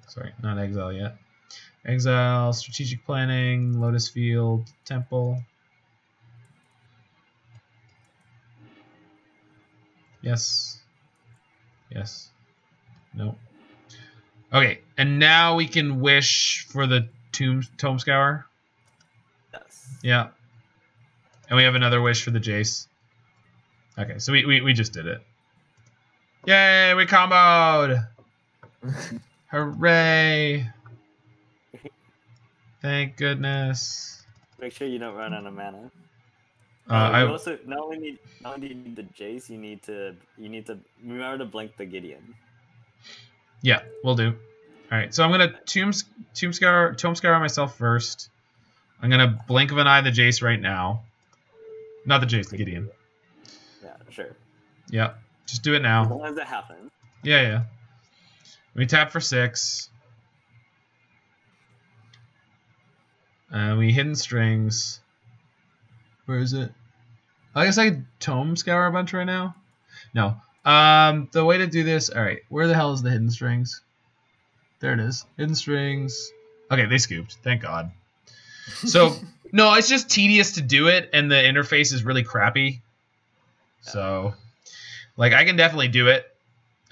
Sorry, not exile yet. Exile, strategic planning, Lotus Field, Temple. Yes. Yes. Nope. Okay, and now we can wish for the Tome Scour. Yes. Yeah. And we have another wish for the Jace. Okay, so we just did it. Yay, we comboed! Hooray! Thank goodness. Make sure you don't run out of mana. I also not only do you need the Jace, you need to remember to blink the Gideon. Yeah, we'll do. All right, so I'm gonna Tome Scour myself first. I'm gonna Blink of an Eye the Jace right now. Not the Jace, the Gideon. Yeah, Sure. Yeah, just do it As now. long as it happens. Yeah, yeah. We tap for 6. We hidden strings. Where is it? I guess I Tome Scour a bunch right now. No. The way to do this. All right. Where the hell is the hidden strings? There it is. Hidden strings. Okay, they scooped. Thank God. So no, it's just tedious to do it, and the interface is really crappy. So, like, I can definitely do it.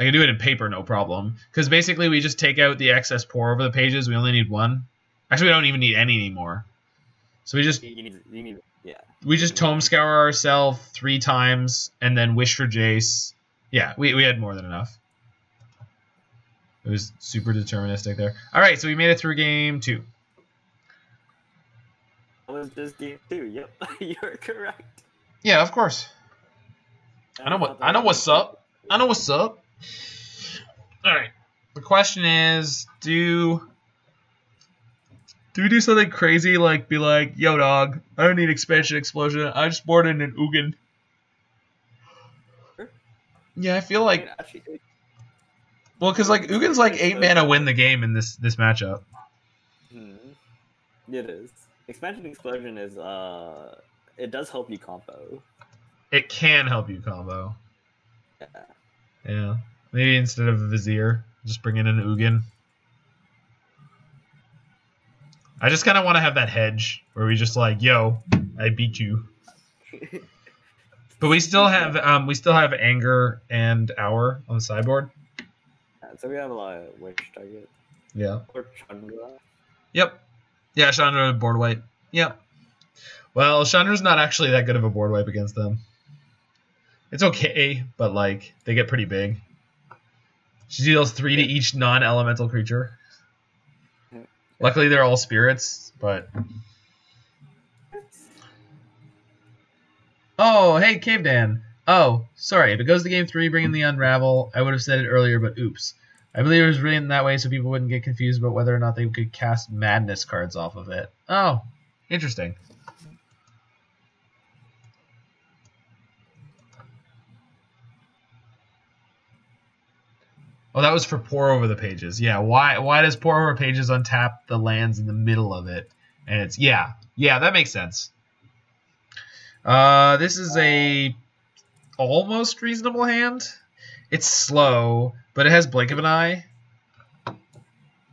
I can do it in paper, no problem. Because basically, we just take out the excess pour over the pages. We only need 1. Actually, we don't even need any anymore. So we just we just Tome Scour ourselves 3 times, and then wish for Jace. Yeah, we had more than enough. It was super deterministic there. All right, so we made it through game 2. That was just game 2. Yep, you're correct. Yeah, of course. I know what's up. I know what's up. All right. The question is, do we do something crazy like be like, yo, dog, I don't need expansion explosion. I just boarded an Ugin. Sure. Yeah, I feel like. I mean, actually, Well, because like Ugin's like 8 mana win the game in this matchup. It is. Expansion explosion is it does help you combo. It can help you combo. Yeah. Yeah. Maybe instead of a Vizier, just bring in an Ugin. I just kind of want to have that hedge where we just like, yo, I beat you. But we still have anger and hour on the sideboard. Yeah, so we have a lot of witch target. Yeah. Or Chandra. Yep. Yeah, Chandra board wipe. Yep. Well, Chandra's not actually that good of a board wipe against them. It's okay, but like they get pretty big. She deals 3 to each non-elemental creature. Luckily, they're all spirits, but. Oh, hey, Cave Dan. Oh, sorry. If it goes to game 3, bring in the Unravel. I would have said it earlier, but oops. I believe it was written that way so people wouldn't get confused about whether or not they could cast Madness cards off of it. Oh, interesting. Oh, that was for Pore over the pages. Yeah, why does Pore over pages untap the lands in the middle of it? And it's yeah, that makes sense. This is a almost reasonable hand. It's slow, but it has Blink of an Eye.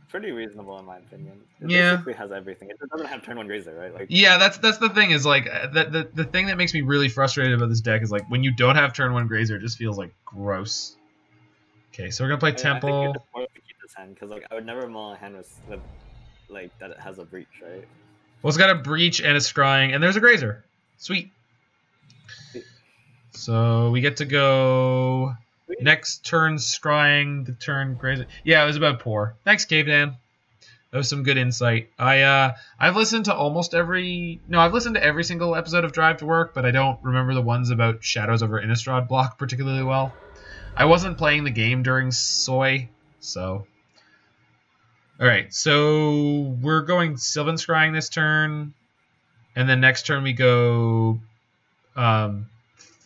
Pretty reasonable in my opinion. It Yeah. basically has everything. It doesn't have turn 1 Grazer, right? Like. Yeah, that's the thing is like the thing that makes me really frustrated about this deck is like when you don't have turn 1 Grazer, it just feels like gross. Okay, so we're gonna play Temple. I think it's important to keep this hand because like I would never mull a hand with like that it has a breach, right? Well, it's got a breach and a scrying, and there's a Grazer. Sweet. So we get to go next turn scrying, the turn Grazer. Yeah, it was about Pore. Thanks, Cave Dan. That was some good insight. I've listened to I've listened to every single episode of Drive to Work, but I don't remember the ones about Shadows over Innistrad block particularly well. I wasn't playing the game during Soy, so. Alright, so we're going Sylvan Scrying this turn, and then next turn we go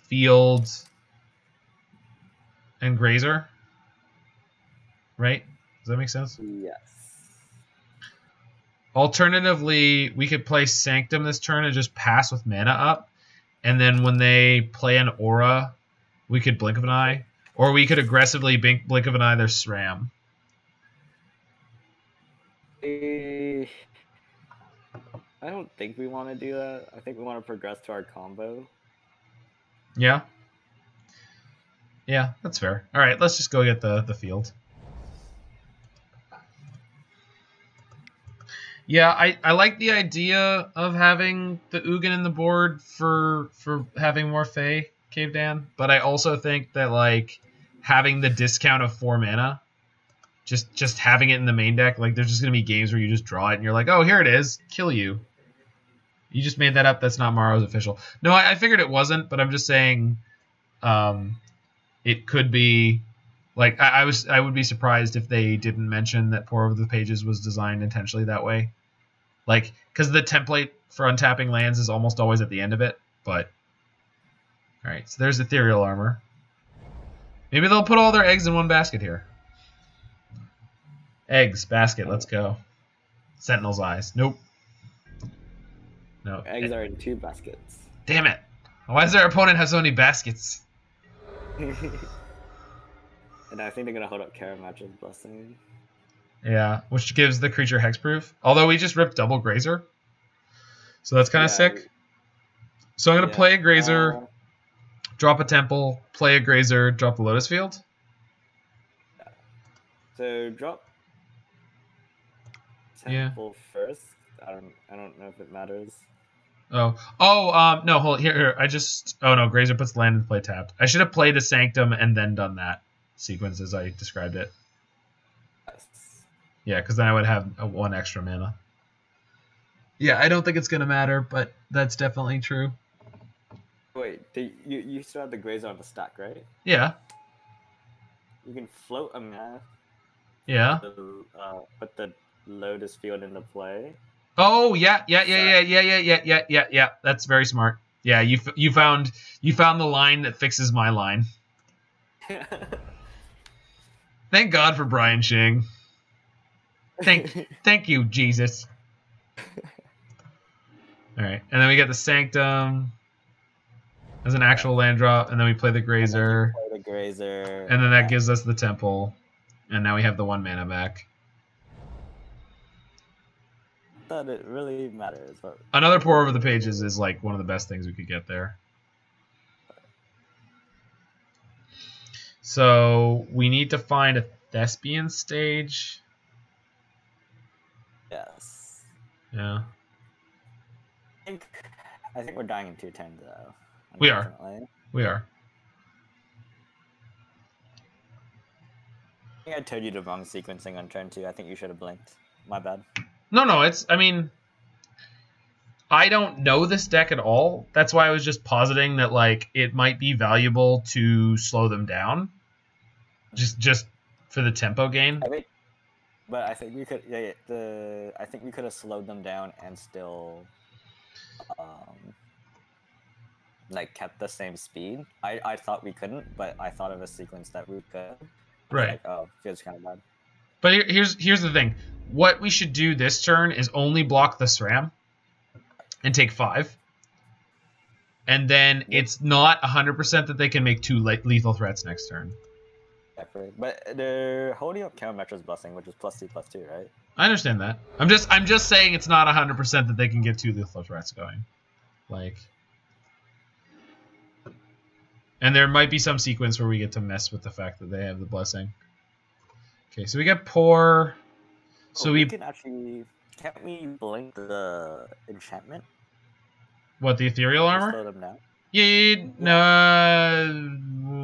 Field and Grazer. Right? Does that make sense? Yes. Alternatively, we could play Sanctum this turn and just pass with mana up, and then when they play an Aura, we could Blink of an Eye. Or we could aggressively Blink of an Eye their SRAM. I don't think we want to do that. I think we want to progress to our combo. Yeah? Yeah, that's fair. Alright, let's just go get the field. Yeah, I like the idea of having the Ugin in the board for having more Fae, Cave Dan, but I also think that like having the discount of 4 mana, just having it in the main deck, like there's just gonna be games where you just draw it and you're like, oh, here it is, kill you. You just made that up. That's not Maro's official. No, I figured it wasn't, but I'm just saying, it could be. Like I would be surprised if they didn't mention that Pore Over the Pages was designed intentionally that way. Like, because the template for untapping lands is almost always at the end of it, but Alright, so there's Ethereal Armor. Maybe they'll put all their eggs in one basket here. Eggs, basket, let's go. Sentinel's Eyes. Nope. No. Eggs are in 2 baskets. Damn it. Why does their opponent have so many baskets? And I think they're gonna hold up Karamatcha's Blessing. Yeah, which gives the creature hexproof. Although we just ripped double Grazer. So that's kind of sick. So I'm going to play a Grazer, drop a Temple, play a Grazer, drop the Lotus Field. So drop Temple first. I don't know if it matters. No, hold here. Oh no, Grazer puts land in play tapped. I should have played a Sanctum and then done that sequence as I described it. Yes. Yeah, because then I would have 1 extra mana. Yeah, I don't think it's gonna matter, but that's definitely true. Wait, you still have the Grazer on the stack, right? Yeah. You can float a mana. Yeah. Put the Lotus Field into play. Oh yeah. That's very smart. Yeah, you found the line that fixes my line. Thank God for Brian Shing. Thank you, Jesus. All right, and then we get the Sanctum as an actual land drop, and then we play the Grazer. And then that gives us the Temple, and now we have the 1 mana back. That it really matters. But Another Pore Over the Pages is like one of the best things we could get there. So we need to find a Thespian stage. Yes. Yeah. I think we're dying in 2 turns though. We are. I think I told you the wrong sequencing on turn 2. I think you should have blinked. My bad. No, I mean, I don't know this deck at all. That's why I was just positing that like it might be valuable to slow them down, just for the tempo gain. I think we could. I think we could have slowed them down and still, like kept the same speed. I thought we couldn't, but I thought of a sequence that we could. Right. Like, oh, feels kind of bad. But here's the thing. What we should do this turn is only block the SRAM and take 5. And then it's not 100% that they can make 2 lethal threats next turn. Exactly. But they're holding up Karamatcha's Blessing, which is +2/+2, right? I understand that. I'm just saying it's not 100% that they can get 2 lethal threats going. Like, and there might be some sequence where we get to mess with the fact that they have the Blessing. Okay, so we get Pore. So we can actually... Can't we blink the enchantment? What, the Ethereal Armor? Slow them down?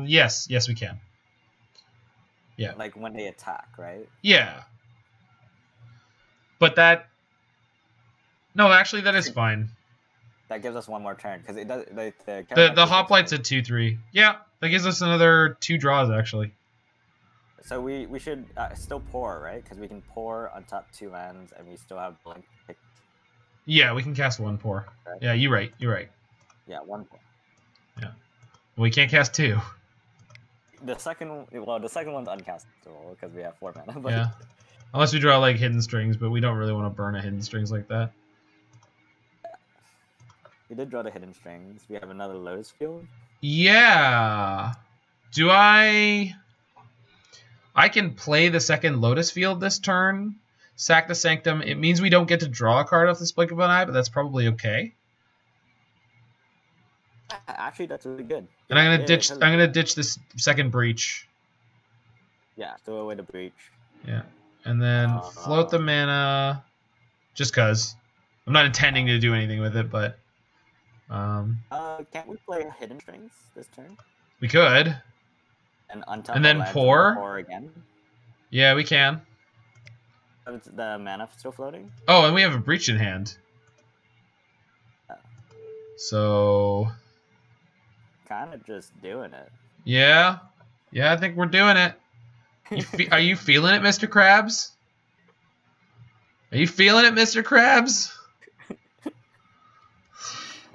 Yes, we can. Yeah. Like when they attack, right? Yeah. But that... No, actually, that is fine. That gives us 1 more turn, because it does... The Hoplight's at 2/3. Yeah, that gives us another 2 draws, actually. So we should still Pore, right? Because we can Pore on top 2 lands, and we still have blink picked. Yeah, we can cast 1 Pore. Right? Yeah, you're right. Yeah, 1 Pore. Yeah. We can't cast 2. The second one's uncastable because we have 4 mana. But... Yeah. Unless we draw like Hidden Strings, but we don't really want to burn a Hidden Strings like that. We did draw the Hidden Strings. We have another Lotus Field. Yeah. Do I can play the second Lotus Field this turn, sack the Sanctum. It means we don't get to draw a card off this Blink of an Eye, but that's probably okay. Actually, that's really good. And I'm gonna ditch this second Breach. Yeah, throw away the Breach. Yeah, and then float the mana, just cause. I'm not intending to do anything with it, but. Can't we play Hidden Strings this turn? We could. And then Pore again. Yeah, we can. Is the mana still floating? Oh, and we have a Breach in hand. So. Kind of just doing it. Yeah, I think we're doing it. Are you feeling it, Mr. Krabs? Are you feeling it, Mr. Krabs?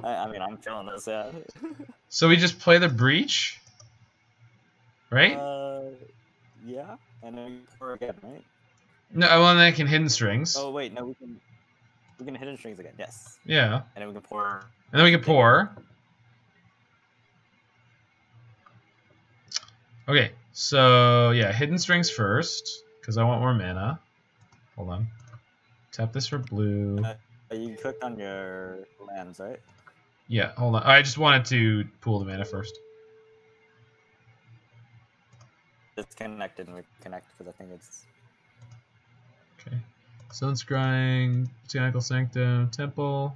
I mean, I'm feeling this, yeah. So we just play the breach, right? Yeah, and then we pour again, right? No, well, then I can hidden strings. Oh wait, no, we can hidden strings again. Yes. Yeah. And then we can pour. And then we can pour. Okay, so yeah, hidden strings first, because I want more mana. Hold on. Tap this for blue. You clicked on your lands, right? Yeah, hold on. I just wanted to pool the mana first. It's connected and reconnect because I think it's. Okay. Sylvan Scrying, Botanical Sanctum, Temple.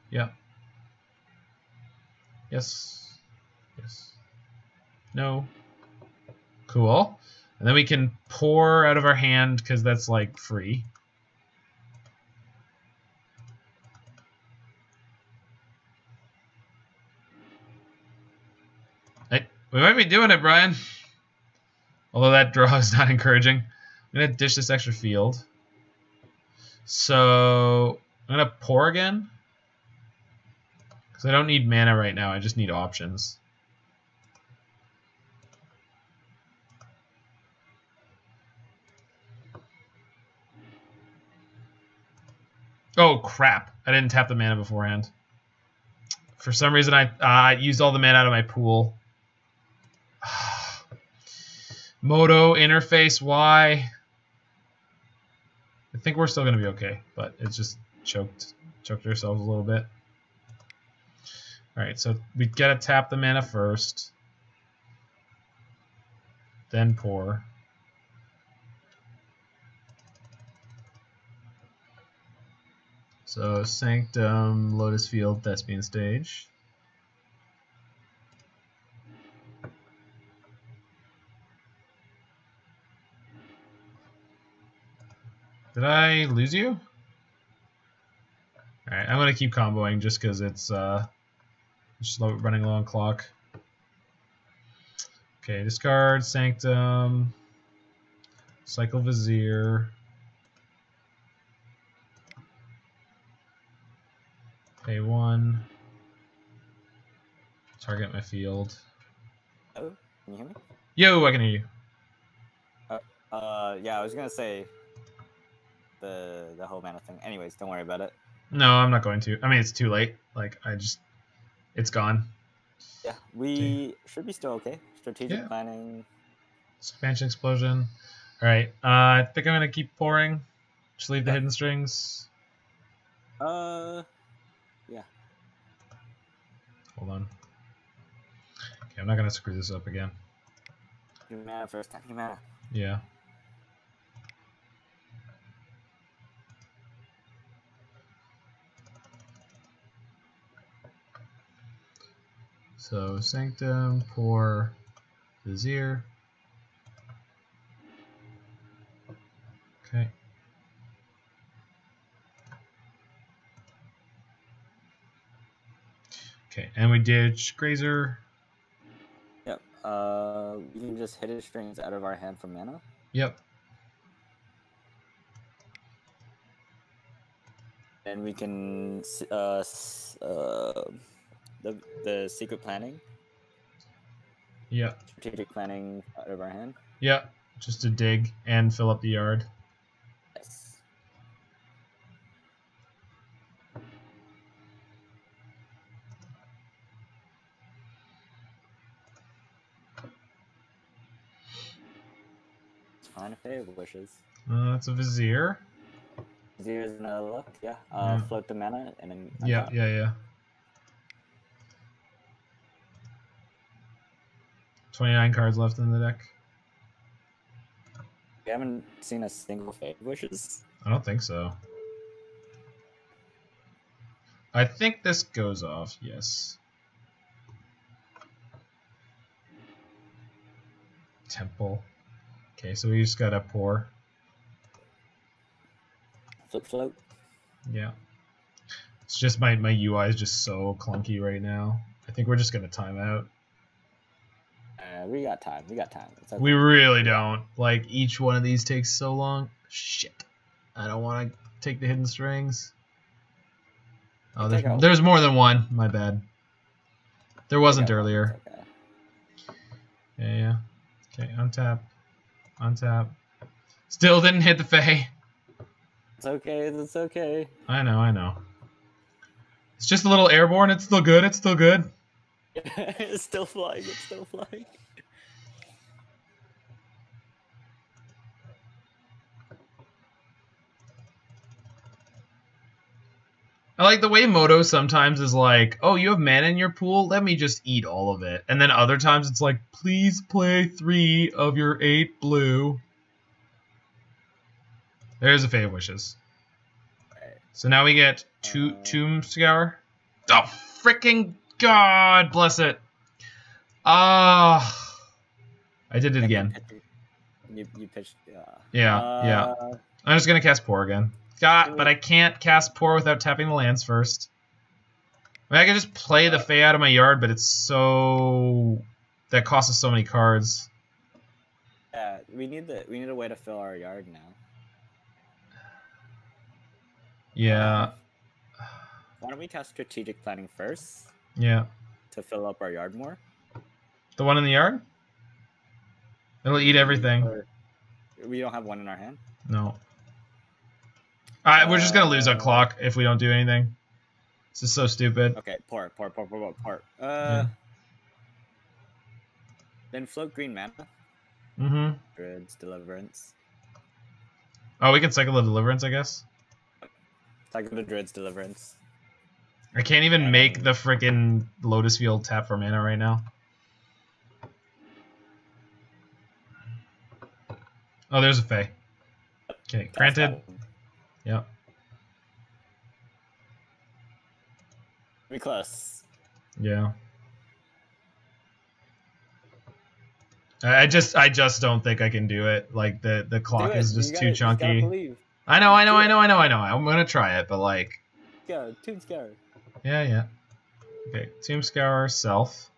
Yeah. Yes. Yes. No. Cool. And then we can pour out of our hand because that's like free. Hey, we might be doing it, Brian. Although that draw is not encouraging. I'm going to dish this extra field. So I'm going to pour again. Because I don't need mana right now. I just need options. Oh, crap. I didn't tap the mana beforehand. For some reason, I used all the mana out of my pool. Moto interface, why? I think we're still going to be okay, but it's just choked ourselves a little bit. Alright, so we got to tap the mana first. Then pour. So Sanctum, Lotus Field, Thespian stage. Did I lose you? Alright, I'm going to keep comboing just because it's running low on clock. Okay, discard Sanctum, cycle Vizier. Pay 1. Target my field. Oh, can you hear me? Yo, I can hear you. Yeah, I was gonna say the whole mana thing. Anyways, don't worry about it. No, I'm not going to. I mean, it's too late. Like, it's gone. Yeah, we should be still okay. Strategic planning. Expansion explosion. All right. I think I'm gonna keep pouring. Just leave the hidden strings. Yeah. Hold on. Okay, I'm not gonna screw this up again. Give me mana first. Give me mana. Yeah. So Sanctum, Pore, Vizier. Okay. Okay, and we ditch Grazer. Yep. We can just hit his strings out of our hand for mana. Yep. And we can the secret planning. Yeah. Strategic planning out of our hand. Yeah. Just to dig and fill up the yard. Yes. It's fine. Fae of Wishes. That's a Vizier. Vizier is another look. Yeah. Float the mana and then. Yeah. 29 cards left in the deck. We haven't seen a single Fae of Wishes. I don't think so. I think this goes off, yes. Temple. Okay, so we just gotta pour. Float. Yeah. It's just my UI is just so clunky right now. I think we're just gonna time out. We got time. It's okay. We really don't. Like, each one of these takes so long. Shit. I don't want to take the hidden strings. Oh, there's more than one. My bad. There wasn't earlier. Okay. Yeah. Okay, untap. Untap. Still didn't hit the Fae. It's okay. It's okay. I know. It's just a little airborne. It's still good. It's still good. It's still flying. It's still flying. I like the way Moto sometimes is like, oh, you have mana in your pool? Let me just eat all of it. And then other times it's like, please play 3 of your 8 blue. There's a Fae of Wishes. So now we get Tome Scour. Oh, freaking God bless it. I did it again. You pitched. Yeah. I'm just going to cast Pore again. But I can't cast Pore without tapping the lands first. I mean, I can just play the Fae out of my yard, but it's so... That costs us so many cards. Yeah, we need a way to fill our yard now. Yeah. Why don't we cast Strategic Planning first? Yeah. To fill up our yard more? The one in the yard? It'll eat everything. We don't have one in our hand? No. We're just going to lose on clock if we don't do anything. This is so stupid. Okay, Pore. Yeah. Then float green mana. Mm-hmm. Druid's Deliverance. Oh, we can cycle the Deliverance, I guess? Cycle the Druid's Deliverance. I can't even make the frickin' Lotus Field tap for mana right now. Oh, there's a Fae. Okay, granted. Yep. Pretty close. Yeah. I just don't think I can do it. Like the clock is just too chunky. I know. I'm gonna try it, but like. Yeah, Tome Scour. Yeah. Okay, Tome Scour self.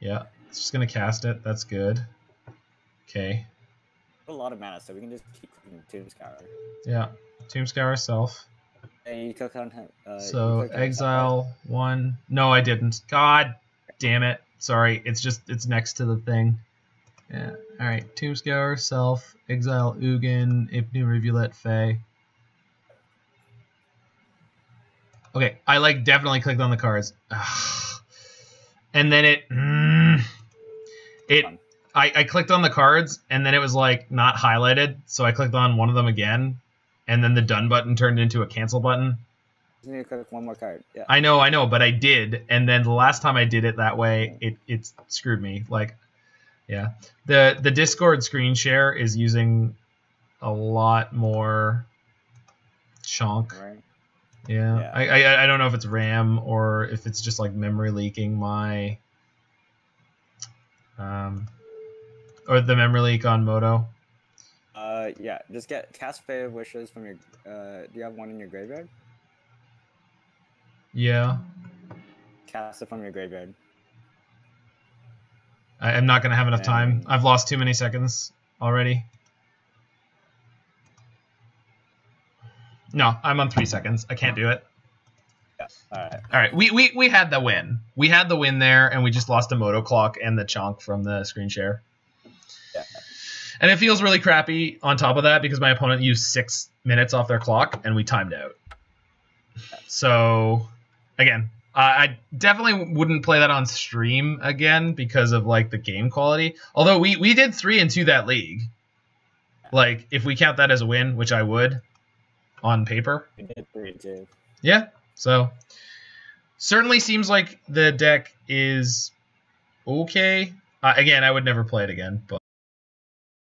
Yeah, it's just gonna cast it. That's good. Okay. A lot of mana, so we can just keep clicking Tome Scour. Yeah, Tome Scour self. And you click on so exile one. No, I didn't. God damn it. Sorry, it's next to the thing. Yeah. All right. Tome Scour self. Exile Ugin. Ipnu Rivulet Fae. Okay, I like definitely clicked on the cards, and then I clicked on the cards, and then it was like not highlighted, so I clicked on one of them again, and then the done button turned into a cancel button. You need to click one more card. Yeah. I know, but I did, and then the last time I did it that way, it screwed me. Like, yeah, the Discord screen share is using a lot more chunk. Right. Yeah. I don't know if it's RAM or if it's just like memory leaking my or the memory leak on Moto. Yeah, just cast Fae of Wishes from your do you have one in your graveyard? Yeah. Cast it from your graveyard. I'm not gonna have enough time. I've lost too many seconds already. No, I'm on 3 seconds. I can't do it. Yeah. All right. We had the win. We had the win there, and we just lost a Moto clock and the chunk from the screen share. Yeah. And it feels really crappy on top of that because my opponent used 6 minutes off their clock, and we timed out. So, again, I definitely wouldn't play that on stream again because of like the game quality. Although we did 3-2 that league. Like, if we count that as a win, which I would. On paper. We did 3-2. Yeah, so certainly seems like the deck is okay. Again, I would never play it again, but